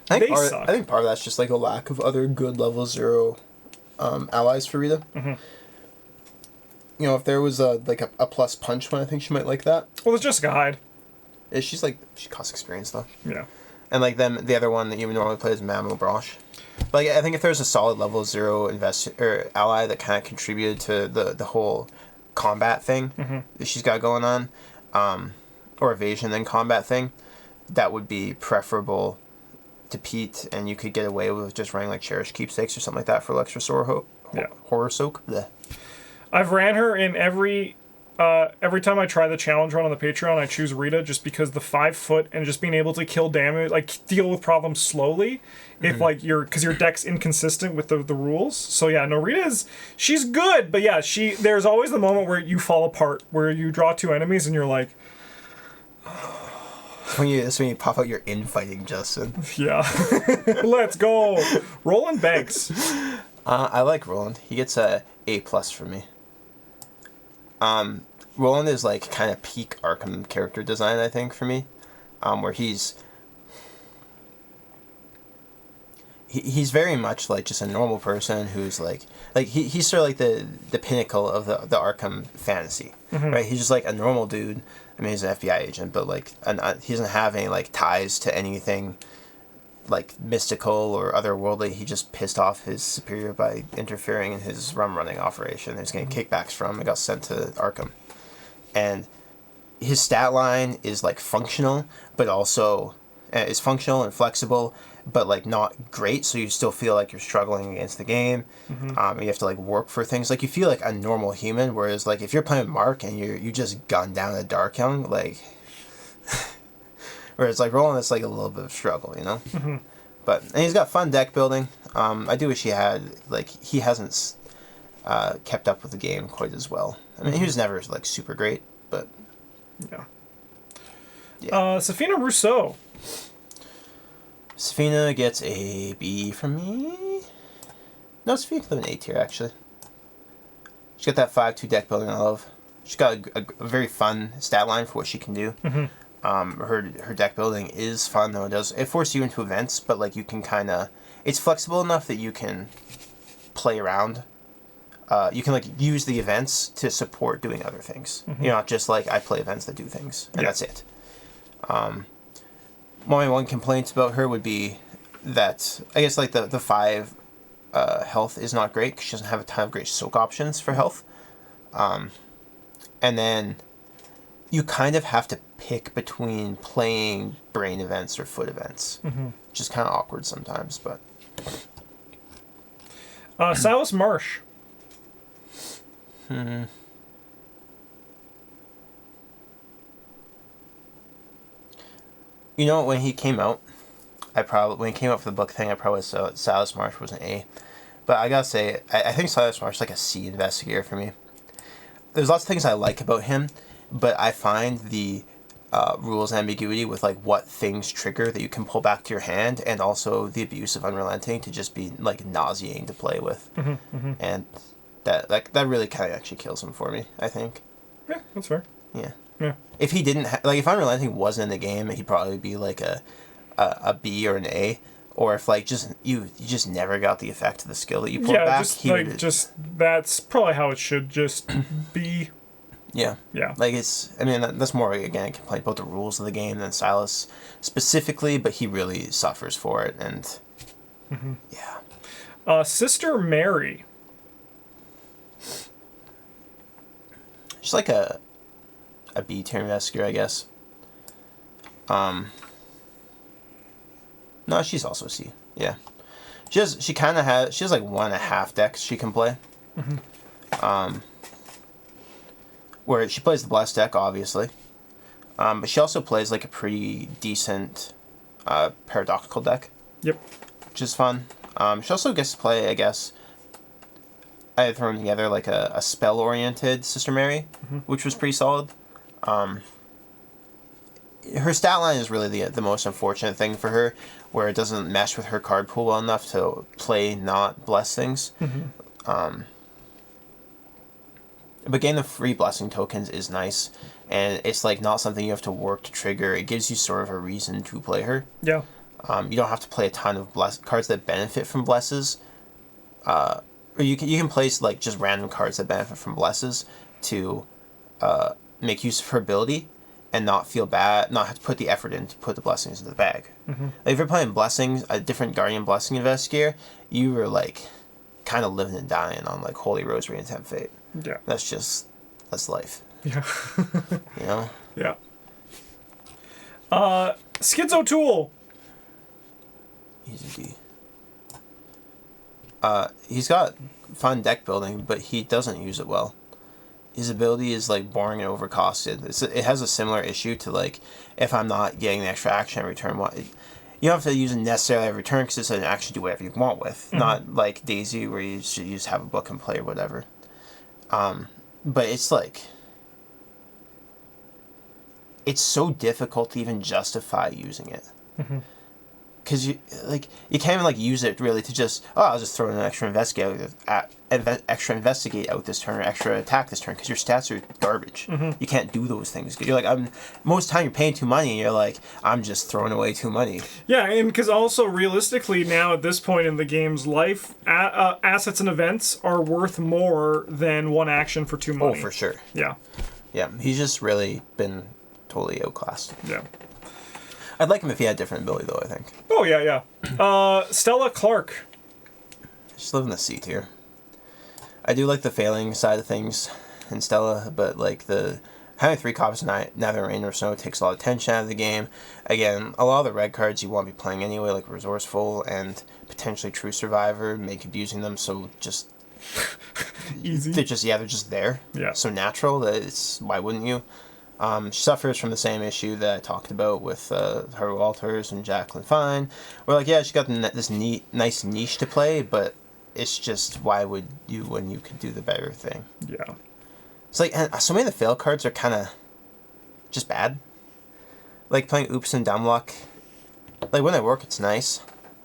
I think part of that's just like a lack of other good level 0 allies for Rita. You know, if there was a plus punch one, I think she might like that.
Well, there's Jessica Hyde.
She costs experience though.
Yeah.
And like the other one that you would normally play is Mammo Branche. Like, I think if there's a solid level 0 ally that kind of contributed to the whole combat thing that she's got going on, or evasion then combat thing, that would be preferable to Pete, and you could get away with just running like Cherished Keepsakes or something like that for Alexa Horror Soak. Blech.
I've ran her in every time I try the challenge run on the Patreon, I choose Rita just because the 5 foot and just being able to kill damage, like deal with problems slowly, if like because your deck's inconsistent with the rules. So yeah, no, she's good, but yeah, there's always the moment where you fall apart, where you draw 2 enemies and you're like,
That's when you pop out your infighting, Justin.
Yeah. Let's go. Roland Banks.
I like Roland. He gets a A+ for me. Roland is like kind of peak Arkham character design, I think, for me. Where he's very much like just a normal person who's like he's sort of like the pinnacle of the Arkham fantasy, right? He's just like a normal dude. I mean, he's an FBI agent, but like he doesn't have any like ties to anything like mystical or otherworldly. He just pissed off his superior by interfering in his rum running operation. He's getting kickbacks from and got sent to Arkham, and his stat line is like functional, but also is functional and flexible, but like not great. So you still feel like you're struggling against the game. You have to like work for things. Like you feel like a normal human. Whereas like if you're playing Mark and you just gun down a Darkhound, like, whereas like Roland, it's like a little bit of struggle, you know. And he's got fun deck building. I do wish he hasn't kept up with the game quite as well. I mean, he was never like super great, but.
Yeah.
Yeah.
Safina Rousseau.
Safina gets a B from me. No, Safina can live an A tier, actually. She's got that 5/2 deck building I love. She's got a very fun stat line for what she can do. Her deck building is fun, though. It forces you into events, but like you can kind of... It's flexible enough that you can play around. You can like use the events to support doing other things. You're not just like, I play events that do things, and that's it. My one complaint about her would be that I guess like the 5 health is not great because she doesn't have a ton of great soak options for health. And then you kind of have to pick between playing brain events or foot events, which is kind of awkward sometimes. But
Silas Marsh.
You know, when he came out, when he came out for the book thing, I probably said Silas Marsh was an A. But I gotta say, I think Silas Marsh is like a C investigator for me. There's lots of things I like about him, but I find the rules ambiguity with like what things trigger that you can pull back to your hand, and also the abuse of unrelenting to just be like nauseating to play with. And that really kind of actually kills him for me, I think.
Yeah, that's fair.
Yeah.
Yeah.
If he didn't if unrelenting wasn't in the game, he'd probably be like a B or an A. Or if like just you just never got the effect of the skill that you pulled back.
Just that's probably how it should just be.
Yeah.
Yeah.
Like that's more again a complaint about the rules of the game than Silas specifically, but he really suffers for it, and yeah.
Sister Mary.
She's like a B tier investigator, I guess. No, she's also C. Yeah. She has like 1.5 decks she can play. Where she plays the Blessed deck, obviously. But she also plays like a pretty decent paradoxical deck.
Yep.
Which is fun. She also gets to play, I guess, I had thrown together like a spell-oriented Sister Mary, which was pretty solid. Her stat line is really the most unfortunate thing for her, where it doesn't mesh with her card pool well enough to play not bless things. But getting the free blessing tokens is nice, and it's like not something you have to work to trigger. It gives you sort of a reason to play her.
Yeah.
You don't have to play a ton of cards that benefit from blesses. Or you can place like just random cards that benefit from blesses to make use of her ability and not feel bad, not have to put the effort in to put the blessings into the bag. Like if you're playing blessings, a different Guardian Blessing Investigator, you were like kind of living and dying on like Holy Rosary and Tempt Fate.
Yeah.
That's life.
Yeah.
You know?
Yeah. Schizo Tool.
He's a D. He's got fun deck building, but he doesn't use it well. His ability is like boring and overcosted. It has a similar issue to like if I'm not getting the extra action every turn. You don't have to use it necessarily every turn because it's an action to do whatever you want with. Not like Daisy where you just have a book and play or whatever. But it's like it's so difficult to even justify using it. Because you can't even like use it really to just I'll just throw in an extra extra investigate out this turn or extra attack this turn because your stats are garbage. You can't do those things. You're like most of the time you're paying too money and you're like I'm just throwing away too money.
Yeah, and because also realistically now at this point in the game's life, assets and events are worth more than one action for 2 money.
Oh, for sure.
Yeah.
Yeah, he's just really been totally outclassed.
Yeah.
I'd like him if he had different ability, though, I think.
Oh, yeah. Stella Clark.
Just live in the C tier. I do like the failing side of things in Stella, but like having 3 copies of Neither Rain or Snow takes a lot of tension out of the game. Again, a lot of the red cards you want to be playing anyway, like Resourceful and potentially True Survivor, make abusing them so just...
Easy.
They're just there.
Yeah.
So natural that why wouldn't you? She suffers from the same issue that I talked about with her Walters and Jacqueline Fine. We're like, yeah, she got this nice niche to play, but it's just why would you when you could do the better thing?
Yeah.
It's like and so many of the fail cards are kind of just bad. Like playing Oops and Dumb Luck. Like when they work, it's nice.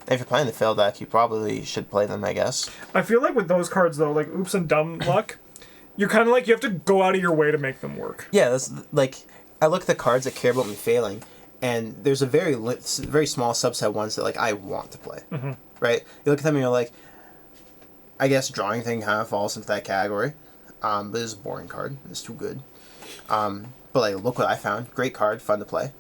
If you're playing the fail deck, you probably should play them, I guess.
I feel like with those cards though, like Oops and Dumb Luck. You're kind of like, you have to go out of your way to make them work.
Yeah, that's like, I look at the cards that care about me failing, and there's a very small subset of ones that, like, I want to play. Right? You look at them and you're like, I guess Drawing Thing kind of falls into that category. But it's a boring card. It's too good. But, like, look what I found. Great card, fun to play.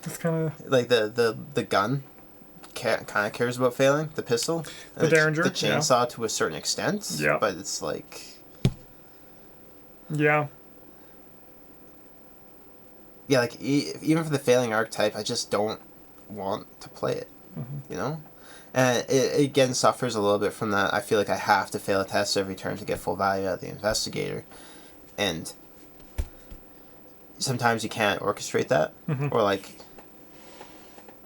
It's kind of...
Like, the gun kind of cares about failing, the pistol.
The Derringer.
The chainsaw to a certain extent.
Yeah.
But it's like...
Yeah.
Yeah, like, even for the failing archetype, I just don't want to play it. You know? And it again suffers a little bit from that. I feel like I have to fail a test every turn to get full value out of the investigator. And sometimes you can't orchestrate that. Or, like...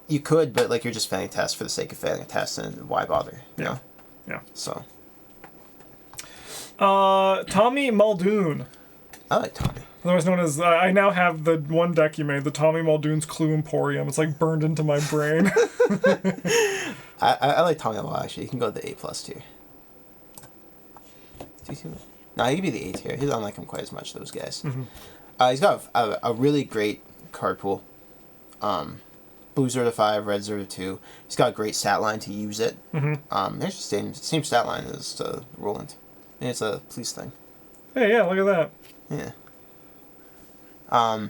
You could, but like you're just failing a test for the sake of failing a test, and why bother? You know?
Yeah.
So.
Tommy Muldoon.
I like Tommy.
Otherwise known as I now have the one deck you made, the Tommy Muldoon's Clue Emporium. It's like burned into my brain.
I like Tommy a lot actually. You can go to the A+ tier. No, he could be the A tier. I don't like him quite as much. Those guys. He's got a really great card pool. Blue 0 to 5, red 0 to 2. He's got a great stat line to use it. There's the same stat line as Roland. And it's a police thing.
Hey, yeah, look at
that. Yeah.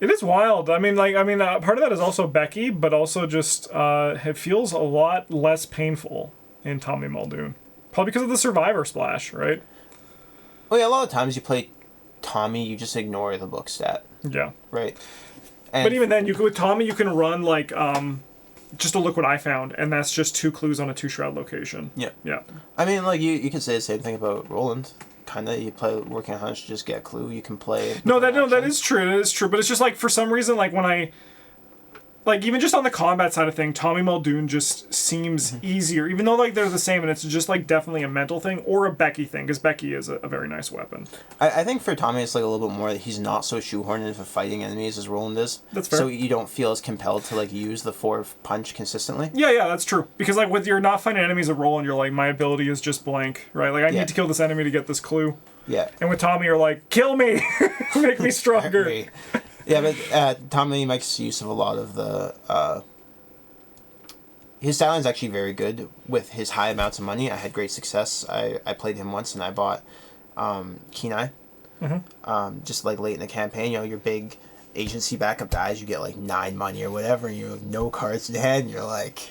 It is wild. part of that is also Becky, but also just it feels a lot less painful in Tommy Muldoon. Probably because of the Survivor Splash, right?
Well, yeah, a lot of times you play Tommy, you just ignore the book stat.
Yeah.
Right.
But even then, with Tommy, you can run, like, just a Look What I Found, and that's just 2 clues on a 2-shroud location.
Yeah.
Yeah.
I mean, like, you could say the same thing about Roland. Kind of, you play Working Hunch, just get a clue. You can play...
that is true. That is true. But it's just, like, for some reason, like, when I... Like, even just on the combat side of thing, Tommy Muldoon just seems easier, even though, like, they're the same, and it's just, like, definitely a mental thing, or a Becky thing, because Becky is a very nice weapon.
I think for Tommy, it's, like, a little bit more that he's not so shoehorned into fighting enemies as Roland is.
That's fair.
So you don't feel as compelled to, like, use the 4 punch consistently.
Yeah, that's true. Because, like, with you're not fighting enemies at Roland, you're like, my ability is just blank, right? Like, I need to kill this enemy to get this clue.
Yeah.
And with Tommy, you're like, kill me! Make me stronger.
Yeah, but Tommy makes use of a lot of the... his stat line's actually very good with his high amounts of money. I had great success. I played him once and I bought Kenai. Just like late in the campaign, your big agency backup dies, you get like 9 money or whatever, and you have no cards in hand, and you're like,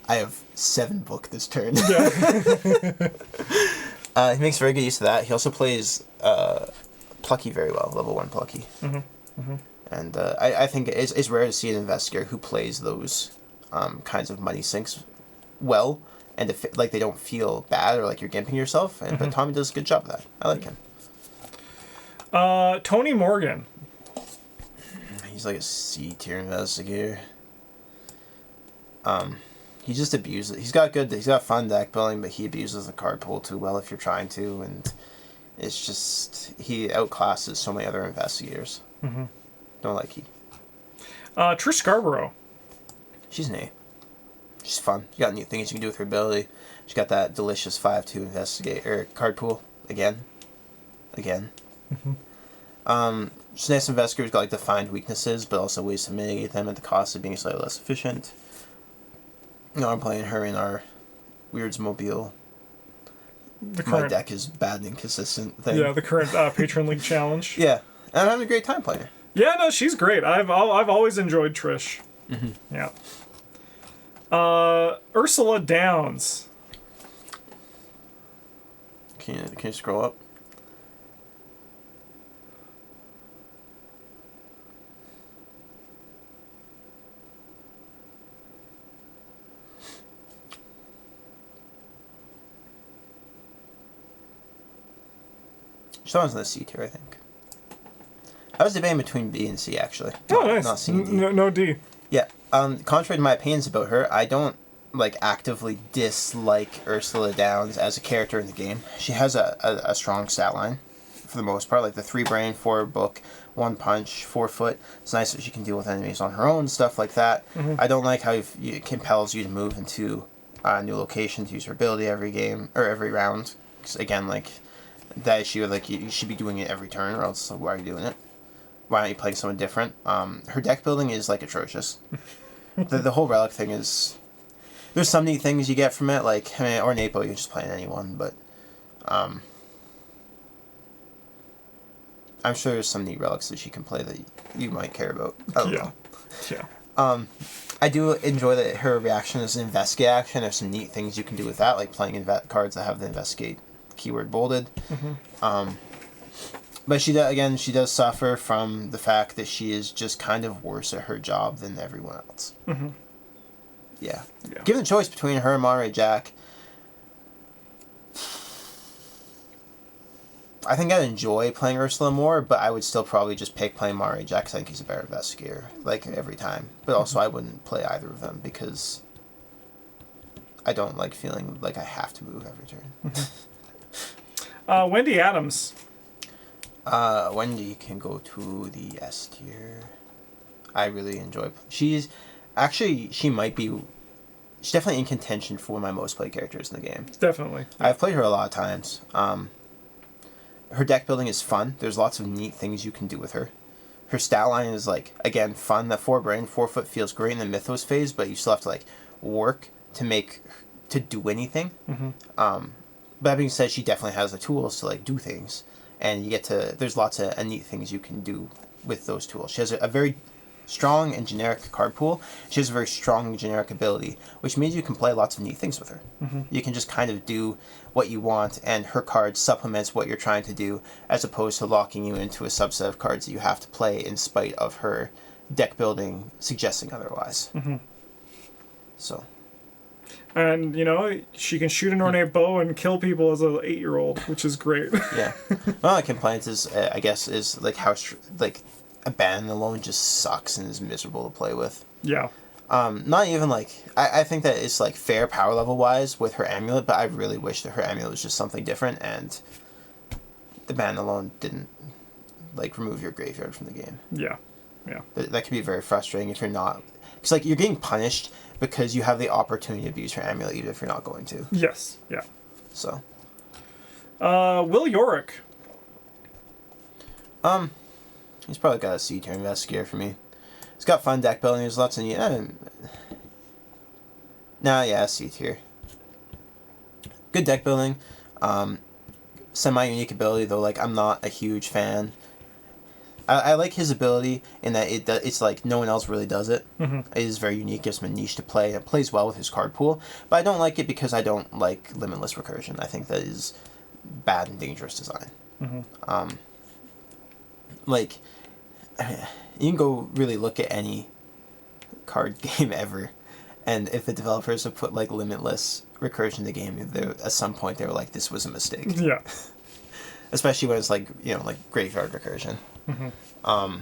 I have 7 book this turn. Yeah. He makes very good use of that. He also plays Plucky very well, level 1 Plucky. And I think it's rare to see an investigator who plays those kinds of money sinks well, and like they don't feel bad or like you're gimping yourself. But Tommy does a good job of that. I like him.
Tony Morgan.
He's like a C-tier investigator. He just abuses. He's got fun deck building, but he abuses the card pool too well if you're trying to, and It's just he outclasses so many other investigators.
Mm-hmm.
Don't like he.
Trish Scarborough.
She's an A. She's fun. You got neat things you can do with her ability. She's got that delicious 5/2 investigator card pool again.
Mm-hmm.
She's nice investigators got like defined weaknesses, but also ways to mitigate them at the cost of being slightly less efficient. You know, I'm playing her in our Weirds Mobile. My deck is bad and inconsistent thing.
Yeah, the current Patron League challenge.
Yeah, and I'm having a great time playing her.
Yeah, no, she's great. I've always enjoyed Trish.
Mm-hmm.
Yeah. Ursula Downs.
Can you scroll up? Someone's in the C tier, I think. I was debating between B and C, actually.
Oh, nice.
Not C and D.
No D.
Yeah. Contrary to my opinions about her, I don't actively dislike Ursula Downs as a character in the game. She has a strong stat line, for the most part. Like the 3 brain, 4 book, 1 punch, 4 foot. It's nice that she can deal with enemies on her own, stuff like that.
Mm-hmm.
I don't like how it compels you to move into a new location to use her ability every game or every round. Because again, that issue, you should be doing it every turn, or else why are you doing it? Why aren't you playing someone different? Her deck building is atrocious. the whole relic thing is. There's some neat things you get from it, or Napo, you can just play in anyone, but I'm sure there's some neat relics that she can play that you might care about. I don't know.
Yeah.
I do enjoy that her reaction is an investigate action. There's some neat things you can do with that, like playing cards that have the investigate keyword bolded.
Mm-hmm.
But she does suffer from the fact that she is just kind of worse at her job than everyone else.
Mm-hmm.
Yeah.
Yeah.
Given the choice between her and Monterey Jack, I think I'd enjoy playing Ursula more, but I would still probably just pick playing Monterey Jack because I think he's a better investigator, every time. But also, I wouldn't play either of them because I don't like feeling like I have to move every turn.
Mm-hmm. Wendy Adams.
Wendy can go to the S tier. I really enjoy. She might be. She's definitely in contention for one of my most played characters in the game.
Definitely.
I've played her a lot of times. Her deck building is fun. There's lots of neat things you can do with her. Her stat line is again fun. That 4 brain, 4 foot feels great in the Mythos phase, but you still have to work to do anything.
Mm-hmm.
But that being said, she definitely has the tools to do things, and there's lots of neat things you can do with those tools. She has a very strong and generic card pool. She has a very strong generic ability, which means you can play lots of neat things with her.
Mm-hmm.
You can just kind of do what you want, and her card supplements what you're trying to do, as opposed to locking you into a subset of cards that you have to play in spite of her deck building suggesting otherwise.
Mm-hmm.
So. And,
she can shoot an ornate bow and kill people as an 8-year-old, which is great.
Yeah. My complaint is, how Abandon alone just sucks and is miserable to play with.
Yeah.
Not even I think that it's fair power level wise with her amulet, but I really wish that her amulet was just something different, and the ban alone didn't remove your graveyard from the game.
Yeah. Yeah.
That could be very frustrating if you're not, because you're getting punished because you have the opportunity to abuse her amulet even if you're not going to.
Yes. Yeah.
So.
Will Yorick.
He's probably got a C tier investigator for me. He's got fun deck building. There's lots of C tier. Good deck building. Semi-unique ability though. I'm not a huge fan. I like his ability in that it's no one else really does it.
Mm-hmm.
It is very unique. Gives him a niche to play. It plays well with his card pool. But I don't like it because I don't like limitless recursion. I think that is bad and dangerous design.
Mm-hmm.
You can go really look at any card game ever, and if the developers have put limitless recursion in the game, at some point they were this was a mistake.
Yeah.
Especially when it's graveyard recursion.
Mm-hmm.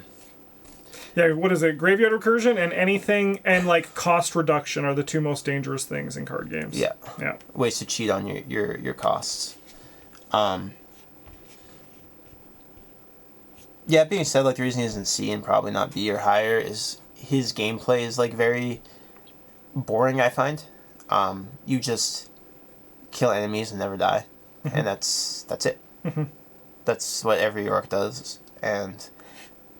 Yeah, what is it? Graveyard recursion and anything, and cost reduction are the 2 most dangerous things in card games.
Yeah.
Yeah.
Ways to cheat on your costs. Yeah, being said, like, the reason he's in C and probably not B or higher is his gameplay is, like, very boring, I find. You just kill enemies and never die. And that's it. That's what every York does. And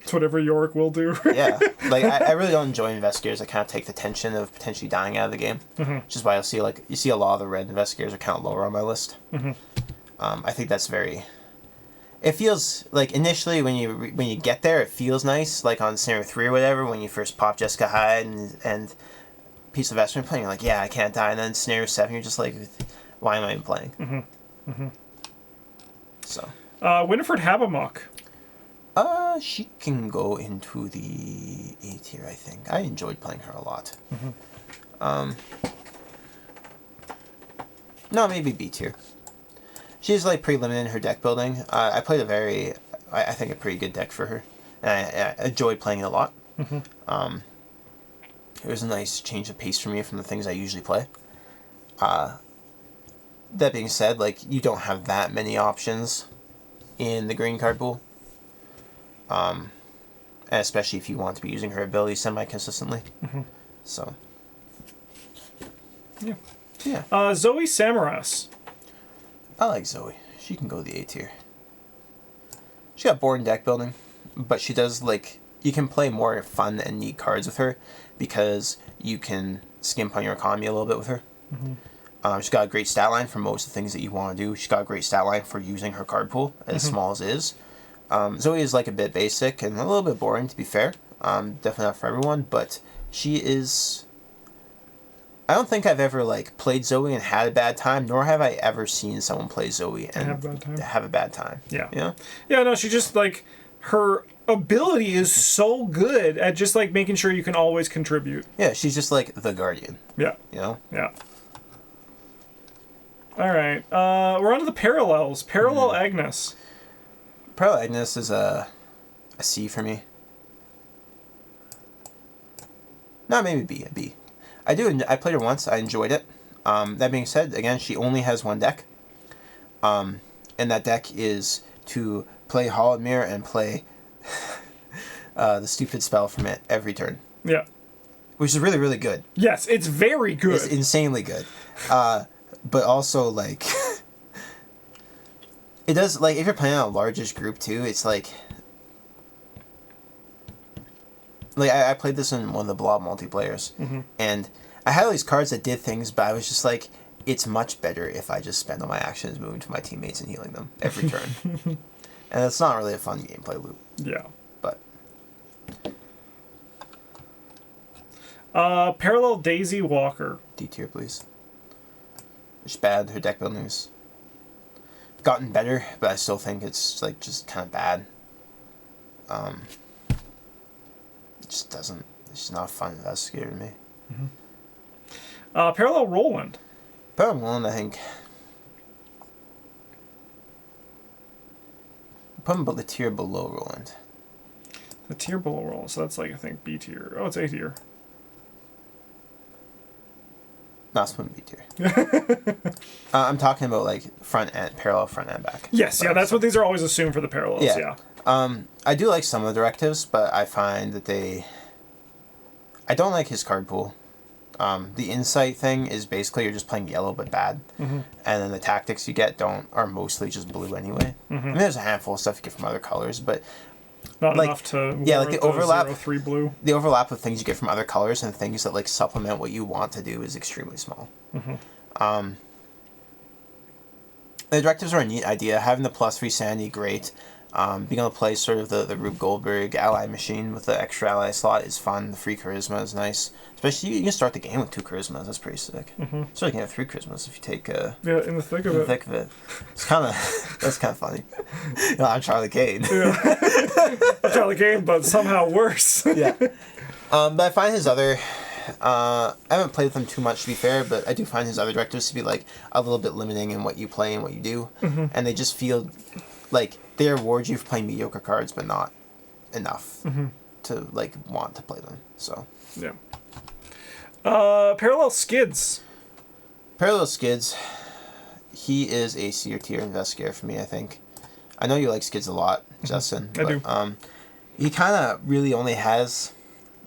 it's what every York will do.
yeah. Like, I really don't enjoy investigators that kind of take the tension of potentially dying out of the game. Which is why you see a lot of the red investigators are kind of lower on my list. I think that's very... It feels like initially when you get there, it feels nice. Like on Scenario 3 or whatever, when you first pop Jessica Hyde and Piece of Vesper playing, you're like, yeah, I can't die. And then Scenario 7, you're just like, why am I even playing? So.
Winifred Habermock.
She can go into the A tier, I think. I enjoyed playing her a lot. No, maybe B tier. She's like pretty limited in her deck building. I played I think a pretty good deck for her, and I enjoyed playing it a lot. It was a nice change of pace for me from the things I usually play. That being said, like, you don't have that many options in the green card pool, and especially if you want to be using her ability semi-consistently. So, yeah.
Zoe Samaras.
I like Zoe. She can go the A tier. She got boring deck building, but she does, like, you can play more fun and neat cards with her because you can skimp on your economy a little bit with her. She's got a great stat line for most of the things that you want to do. She's got a great stat line for using her card pool, as small as it is. Zoe is, like, a bit basic and a little bit boring, to be fair. Definitely not for everyone, but she is... I don't think I've ever, like, played Zoe and had a bad time, nor have I ever seen someone play Zoe and have a bad time.
Yeah.
You know?
Yeah, no, she just, like, her ability is so good at just, like, making sure you can always contribute.
Yeah, she's just, like, the Guardian.
Yeah.
You know?
Yeah. All right. We're on to the parallels. Parallel Agnes.
Parallel Agnes is a C for me. No, maybe B. A B. I played her once. I enjoyed it. That being said, again, she only has one deck. And that deck is to play Hollowed Mirror and play the stupid spell from it every turn.
Yeah.
Which is really, really good.
Yes, it's very good.
It's insanely good. But also, like... it does, like, if you're playing on a largest group, too, it's like... Like, I played this in one of the Blob multiplayers, and I had all these cards that did things, but I was just like, it's much better if I just spend all my actions moving to my teammates and healing them every turn. And it's not really a fun gameplay loop.
Yeah.
But.
Parallel Daisy Walker.
D tier, please. It's bad. Her deck building's gotten better, but I still think it's, like, just kind of bad. Just doesn't. It's just not a fun investigator to me.
Parallel Roland.
Parallel Roland, I think. Put him about the tier below Roland.
The tier below Roland, so that's like, I think, B tier. Oh, it's A tier.
Not split B tier. I'm talking about, like, parallel front and back.
Yes, yeah, that's what these are always assumed for the parallels. Yeah.
I do like some of the directives, but I find that I don't like his card pool. The insight thing is basically you're just playing yellow but bad, and then the tactics you get are mostly just blue anyway. I mean, there's a handful of stuff you get from other colors, but
not
like,
enough to
like the overlap
0-3 blue.
The overlap of things you get from other colors and things that, like, supplement what you want to do is extremely small. The directives are a neat idea. Having the +3 sanity, great. Being able to play sort of the Rube Goldberg ally machine with the extra ally slot is fun. The free charisma is nice. Especially, you can start the game with 2 charismas. That's pretty sick. So you can have 3 charismas if you take...
yeah, in the thick of it.
It's kind of... That's kind of funny. You know, I'm Charlie Kane.
Yeah. I'm Charlie Kane, but somehow worse.
Yeah. But I find his other... I haven't played with them too much, to be fair, but I do find his other directives to be, like, a little bit limiting in what you play and what you do. And they just feel like they reward you for playing mediocre cards, but not enough to, like, want to play them. So,
yeah. Parallel Skids.
Parallel Skids, he is a C tier investigator for me, I think. I know you like skids a lot, Justin.
I do.
He kind of really only has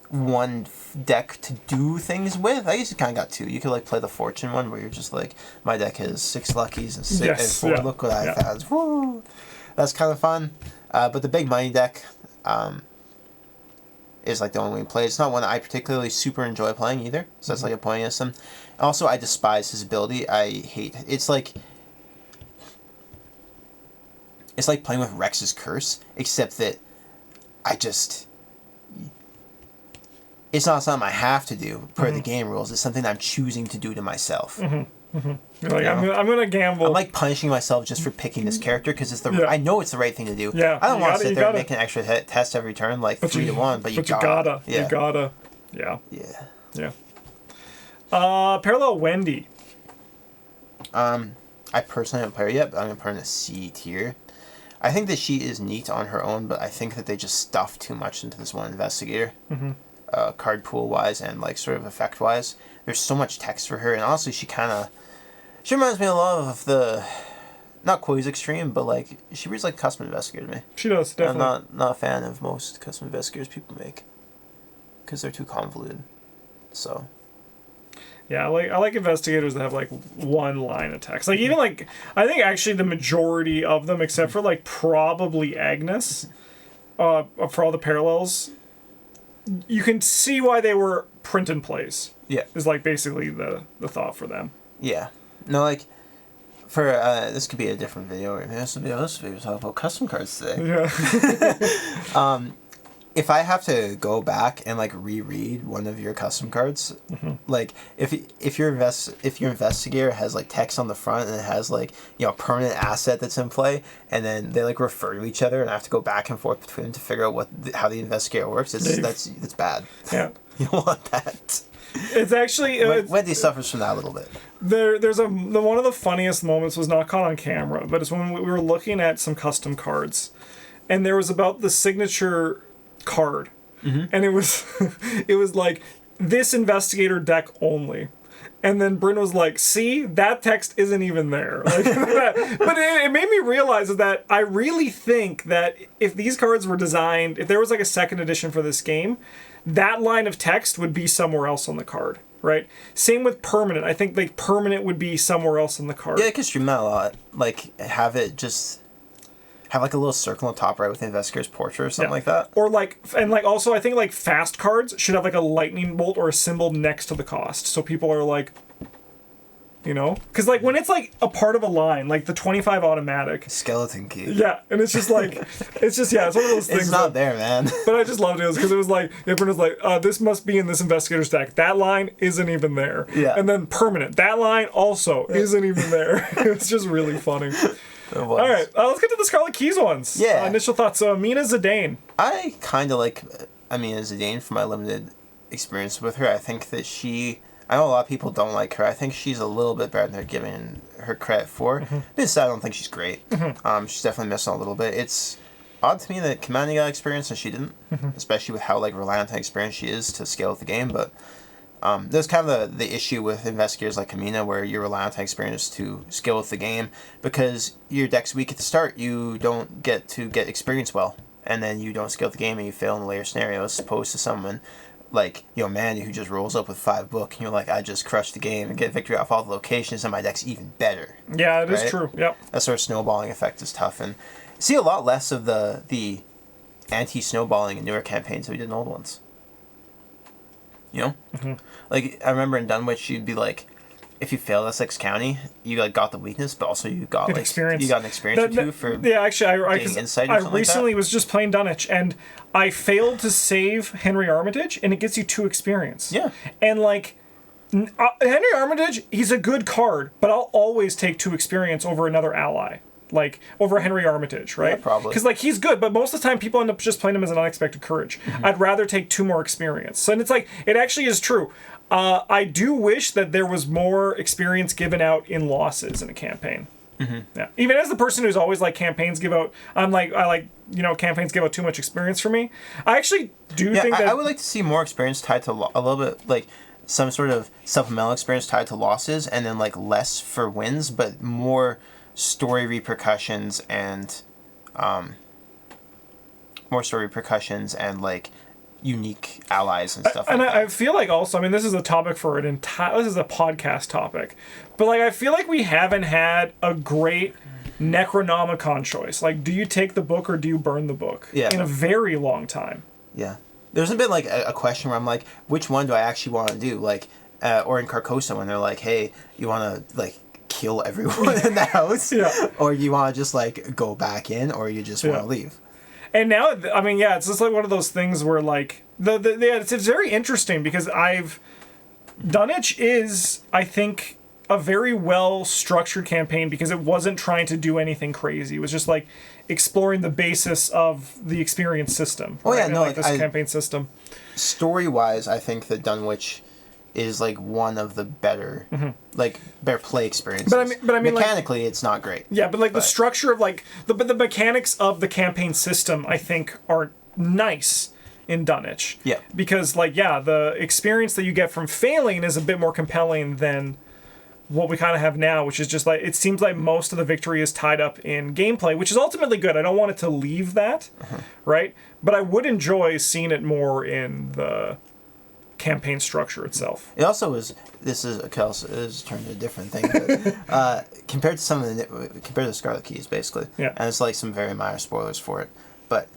one deck to do things with. I guess you kind of got two. You could like play the fortune one where you're just like, my deck has 6 luckies and 4. Look what I found. Woo! That's kind of fun. But the big money deck is like the only one we play. It's not one that I particularly super enjoy playing either. So that's like a point against him. Also, I despise his ability. I hate it's like playing with Rex's Curse, except that it's not something I have to do per the game rules. It's something I'm choosing to do to myself.
You're like, I'm gonna gamble.
I'm like punishing myself just for picking this character because it's I know it's the right thing to do.
Yeah,
I don't want to sit there and make an extra test every turn like 3-1, but you gotta.
You gotta. Yeah.
Yeah.
Parallel Wendy.
I personally haven't played her yet, but I'm gonna put her in a C tier. I think that she is neat on her own, but I think that they just stuffed too much into this one investigator. Card pool wise and like sort of effect wise. There's so much text for her, and honestly, she reminds me a lot of the, not Quays Extreme, but like she reads like custom investigator to me.
She does, definitely.
I'm not a fan of most custom investigators people make because they're too convoluted. So.
Yeah, I like investigators that have like one line of text. Like even like I think actually the majority of them, except for like probably Agnes, for all the parallels, you can see why they were print and plays.
Yeah,
is like basically the thought for them.
Yeah, no, like for this could be a different video. Or this video talk about custom cards today.
Yeah.
If I have to go back and like reread one of your custom cards, like if your investigator has like text on the front and it has like a permanent asset that's in play, and then they like refer to each other and I have to go back and forth between them to figure out how the investigator works, that's bad.
Yeah,
you don't want that.
It's actually
Wendy suffers from that a little bit.
There's one of the funniest moments was not caught on camera, but it's when we were looking at some custom cards, and there was about the signature card, and it was like this investigator deck only, and then Bryn was like, see, that text isn't even there, like, but it made me realize that I really think that if these cards were designed, if there was like a second edition for this game, that line of text would be somewhere else on the card, right? Same with permanent. I think like permanent would be somewhere else on the card.
Yeah, I could stream that a lot, like have it just have like a little circle on top right with the investigator's portrait or something like that.
Or like, and like also I think like fast cards should have like a lightning bolt or a symbol next to the cost. So people are like, because like when it's like a part of a line, like the 25 automatic.
Skeleton key.
Yeah, and it's just like, it's one of those things.
It's not there, man.
But I just loved it because it was like, everyone was like, this must be in this investigator's deck. That line isn't even there.
Yeah.
And then permanent. That line also isn't even there. It's just really funny. All right, let's get to the Scarlet Keys ones.
Yeah.
Initial thoughts. So, Amina Zidane.
I kind of like Amina Zidane from my limited experience with her. I think that I know a lot of people don't like her. I think she's a little bit better than they're giving her credit for. But I don't think she's great. She's definitely missing a little bit. It's odd to me that Kamani got experience and she didn't, especially with how like reliant on experience she is to scale with the game. But there's kind of the issue with investigators like Amina, where you're reliant on experience to scale with the game, because your deck's weak at the start. You don't get to get experience well, and then you don't scale with the game and you fail in the later scenarios, as opposed to someone like Manny who just rolls up with 5 book and you're like, I just crushed the game and get victory off all the locations and my deck's even better.
Yeah, it is true. Yep.
That sort of snowballing effect is tough, and see a lot less of the anti-snowballing in newer campaigns than we did in old ones. Like I remember in Dunwich, you'd be like, if you failed Essex County, you like got the weakness, but also you got like experience. You got an experience or two for
getting
insight.
I recently was just playing Dunwich and I failed to save Henry Armitage, and it gets you 2 experience.
Yeah,
and like Henry Armitage, he's a good card, but I'll always take 2 experience over another ally. Like over Henry Armitage, right?
Yeah, probably.
Because like he's good, but most of the time people end up just playing him as an unexpected courage. I'd rather take 2 more experience. So, and it's like, it actually is true. I do wish that there was more experience given out in losses in a campaign. Yeah. Even as the person who's always like campaigns give out, I like campaigns give out too much experience for me. I actually do think that
I would like to see more experience tied to a little bit like some sort of supplemental experience tied to losses, and then like less for wins, but more story repercussions and more story repercussions and like unique allies and stuff.
And
like that.
I feel like also, I mean, this is a topic for an entire. This is a podcast topic, but like I feel like we haven't had a great Necronomicon choice. Like, do you take the book or do you burn the book?
Yeah.
In a very long time.
Yeah. There hasn't been like a question where I'm like, which one do I actually want to do? Like, or in Carcosa when they're like, hey, you want to like kill everyone in the house, or you want to just like go back in, or you just want to leave.
And now, I mean, yeah, it's just like one of those things where like it's very interesting because Dunwich is, I think, a very well structured campaign because it wasn't trying to do anything crazy. It was just like exploring the basis of the experience system.
Oh,
right?
yeah,
and,
no,
like this campaign system.
Story wise, I think that Dunwich is like one of the better better play experiences. But I mean mechanically like, it's not great.
Yeah, but like the structure of like the mechanics of the campaign system I think are nice in Dunwich.
Yeah. Because
like the experience that you get from failing is a bit more compelling than what we kind of have now, which is just like it seems like most of the victory is tied up in gameplay, which is ultimately good. I don't want it to leave that, right? But I would enjoy seeing it more in the campaign structure itself.
It also is. This is turned to a different thing, but, compared to Scarlet Keys, basically.
Yeah.
And it's like some very minor spoilers for it, but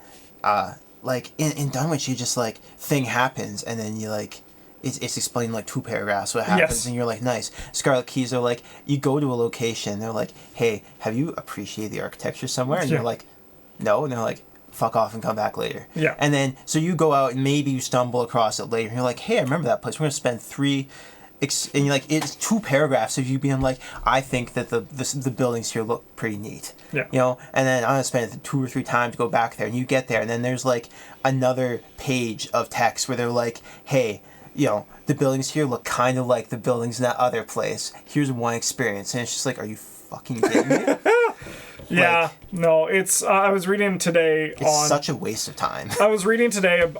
like in Dunwich, you just like thing happens and then you like. It's explained in like 2 paragraphs what happens, and you're like, nice. Scarlet Keys are like, you go to a location, they're like, hey, have you appreciated the architecture somewhere? And you're like, no. And they're like, fuck off and come back later.
Yeah.
And then, so you go out and maybe you stumble across it later, and you're like, hey, I remember that place. We're going to spend 3... and you're like, it's 2 paragraphs of you being like, I think that the buildings here look pretty neat.
Yeah.
You know, and then I'm going to spend it 2 or 3 times to go back there, and you get there, and then there's like another page of text where they're like, hey, you know, the buildings here look kind of like the buildings in that other place. Here's one experience. And it's just like, are you fucking kidding me?
Yeah,
like,
no, it's, I was reading today
it's such a waste of time.
I was reading today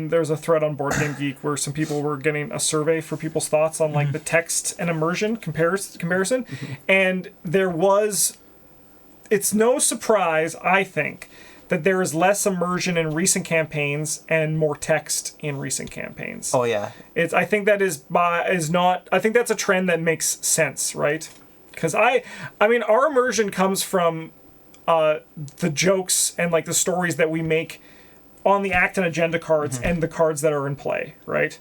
there's a thread on Board Game Geek where some people were getting a survey for people's thoughts on like the text and immersion comparison. And it's no surprise, I think, that there is less immersion in recent campaigns and more text in recent campaigns.
Oh yeah.
I think that I think that's a trend that makes sense, right? Because I mean our immersion comes from the jokes and like the stories that we make on the act and agenda cards and the cards that are in play, right?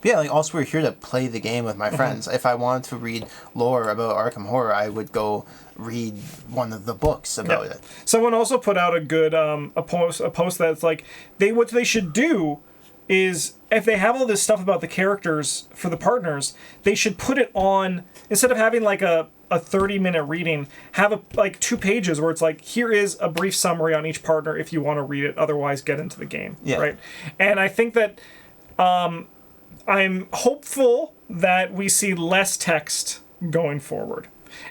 Yeah, like also we're here to play the game with my friends. If I wanted to read lore about ARKHAM Horror, I would go read one of the books about it.
Someone also put out a good a post that's like what they should do is if they have all this stuff about the characters for the partners, they should put it on instead of having like a 30-minute reading, have like 2 pages where it's like, here is a brief summary on each partner if you want to read it, otherwise get into the game.
Yeah.
Right. And I think that I'm hopeful that we see less text going forward.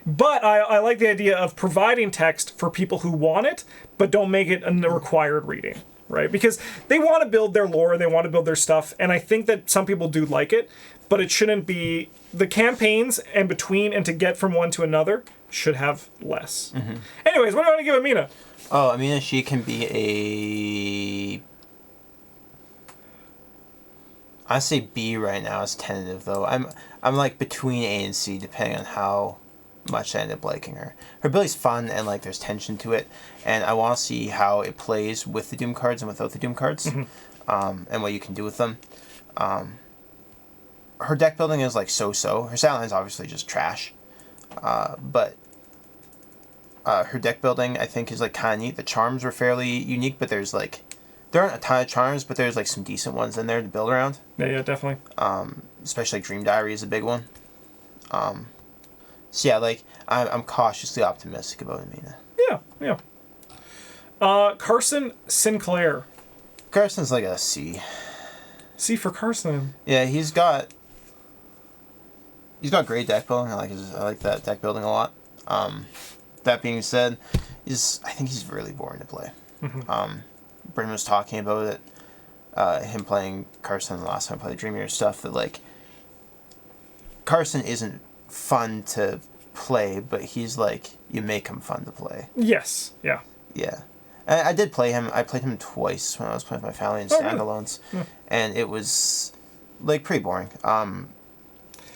But I like the idea of providing text for people who want it, but don't make it a required reading, right? Because they want to build their lore, they want to build their stuff, and I think that some people do like it, but it shouldn't be... The campaigns and between and to get from one to another should have less. Anyways, what do you want to give Amina?
Oh, Amina, she can be I say B right now. It's tentative though. I'm like between A and C depending on how much I end up liking her. Her ability's fun and like there's tension to it, and I want to see how it plays with the Doom cards and without the Doom cards, and what you can do with them. Her deck building is like so-so. Her stat line's obviously just trash, but her deck building I think is like kind of neat. The charms were fairly unique, but there aren't a ton of charms, but there's like some decent ones in there to build around.
Yeah, definitely.
Especially like Dream Diary is a big one. So yeah, like I'm cautiously optimistic about Amina.
Yeah. Carson Sinclair.
Carson's like a C.
C for Carson.
Yeah, he's got great deck building. I like that deck building a lot. That being said, I think he's really boring to play. Brendan was talking about it, him playing Carson the last time I played Dream Year stuff, that like Carson isn't fun to play, but he's like, you make him fun to play.
Yes, yeah.
Yeah. I did play him. I played him twice when I was playing with my family in standalones.
Yeah.
And it was, like, pretty boring.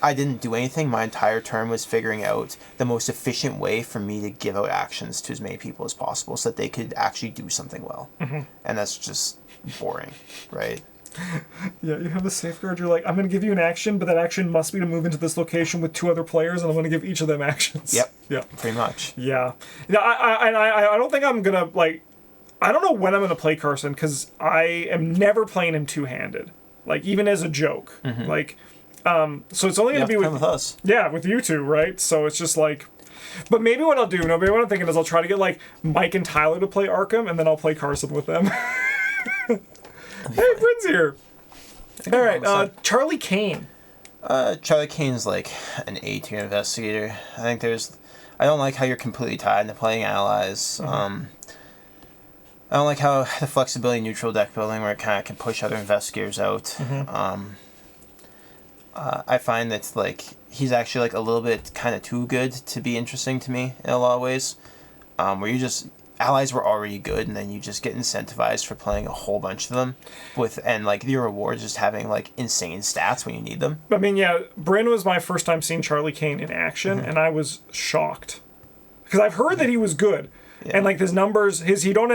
I didn't do anything. My entire turn was figuring out the most efficient way for me to give out actions to as many people as possible so that they could actually do something well.
Mm-hmm.
And that's just boring, right?
Yeah, you have the safeguard. You're like, I'm going to give you an action, but that action must be to move into this location with 2 other players, and I'm going to give each of them actions.
Yep.
Yeah.
Pretty much.
Yeah. Yeah. I don't think I'm gonna like. I don't know when I'm gonna play Carson because I am never playing him 2-handed. Like even as a joke.
Mm-hmm.
Like, so it's only gonna be
with us.
Yeah, with you two, right? So it's just like. But maybe what I'll do, maybe what I'm thinking is I'll try to get like Mike and Tyler to play Arkham, and then I'll play Carson with them. Hey, Bryn's here. All right, Charlie Kane.
Charlie Kane's like an A-tier investigator. I don't like how you're completely tied into playing allies.
Mm-hmm.
I don't like how the flexibility neutral deck building where it kind of can push other investigators out.
Mm-hmm.
I find that like he's actually like a little bit kind of too good to be interesting to me in a lot of ways. Where you just allies were already good and then you just get incentivized for playing a whole bunch of them and like your rewards just having like insane stats when you need them.
I mean, yeah, Bryn was my first time seeing Charlie Kane in action, and I was shocked because I've heard that he was good. Yeah. And like his numbers, he don't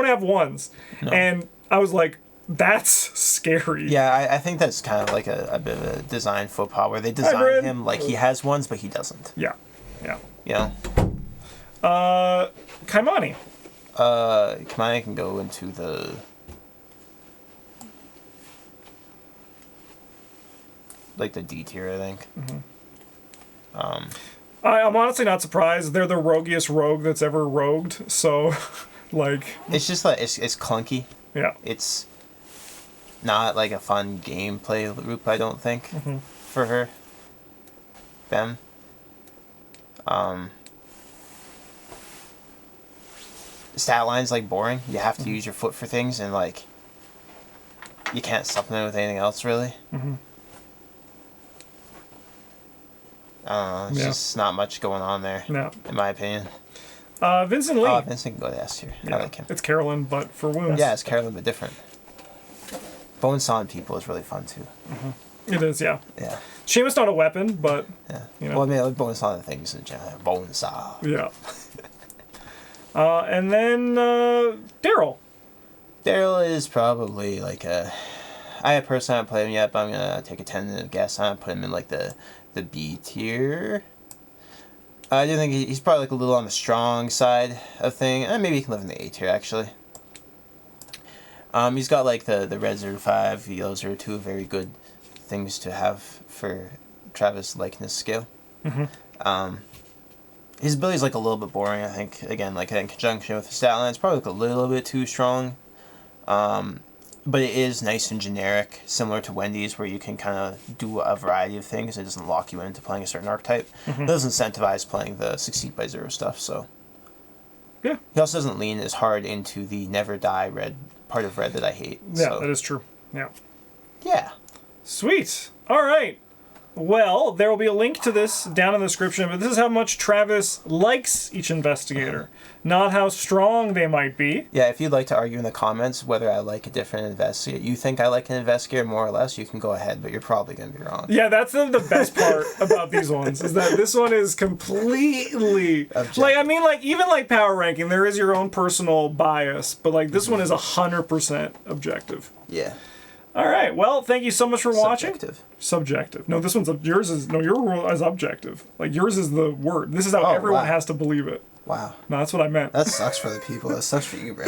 have ones, no. And I was like, that's scary.
Yeah, I think that's kind of like a bit of a design faux pas where they design him like he has ones, but he doesn't.
Yeah, yeah.
You know.
Kaimani.
Kaimani can go into the like the D tier, I think.
Mm-hmm. I'm honestly not surprised. They're the roguiest rogue that's ever rogued. So, like,
it's just like it's clunky.
Yeah.
It's not like a fun gameplay loop, I don't think, for her. Them. Stat line's like boring. You have to use your foot for things, and like you can't supplement with anything else really. There's just not much going on there.
No.
In my opinion.
Vincent Lee.
Vincent can go to S tier.
Yeah.
I like him.
It's Carolyn, but for wounds.
Yeah, it's Carolyn, but different. Bone sawing people is really fun too.
It is, yeah.
Yeah.
Seamus not a weapon, but
yeah.
You know.
Well, I mean, I like bone sawing things in general. Bone saw.
Yeah. And then Daryl.
Daryl is probably like I personally haven't played him yet, but I'm gonna take a tentative guess. I'm gonna put him in like the B tier. I do think he's probably like a little on the strong side of thing. Maybe he can live in the A tier actually. He's got like the Red 05, Those are 2 very good things to have for Travis likeness scale. His ability's like a little bit boring, I think. Again, like in conjunction with the stat line, it's probably like a little bit too strong. But it is nice and generic, similar to Wendy's, where you can kind of do a variety of things. It doesn't lock you into playing a certain archetype. It doesn't incentivize playing the succeed by 0 stuff, so.
Yeah.
He also doesn't lean as hard into the never die red part of red that I hate.
Yeah,
so.
That is true. Yeah.
Yeah.
Sweet. All right. Well, there will be a link to this down in the description, but this is how much Travis likes each investigator, not how strong they might be.
Yeah, if you'd like to argue in the comments whether I like a different investigator, you think I like an investigator more or less, you can go ahead, but you're probably going to be wrong.
Yeah, that's the best part about these ones, is that this one is completely... Objective. Like, I mean, like, even like power ranking, there is your own personal bias, but like this one is 100% objective.
Yeah.
All right. Well, thank you so much for watching.
Subjective.
No, this one's your rule is objective. Like yours is the word. This is how everyone has to believe it.
Wow.
No, that's what I meant.
That sucks for the people. That sucks for you, bro.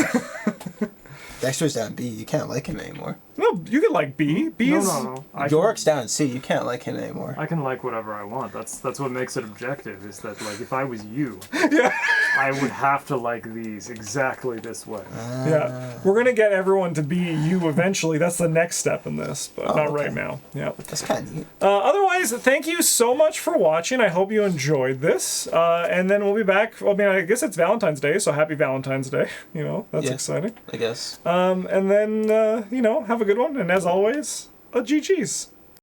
Dexter's down B. You can't like him anymore.
No, you can like B. B is...
No.
York's down C. You can't like him anymore.
I can like whatever I want. That's what makes it objective, is that, like, if I was you,
yeah.
I would have to like these exactly this way.
Yeah. We're going to get everyone to be you eventually. That's the next step in this, but not right now. Yeah.
That's kind of neat.
Otherwise, thank you so much for watching. I hope you enjoyed this. And then we'll be back. Well, I mean, I guess it's Valentine's Day, so happy Valentine's Day. You know, that's exciting.
I guess.
And then, you know, have a good one. And as always, GG's.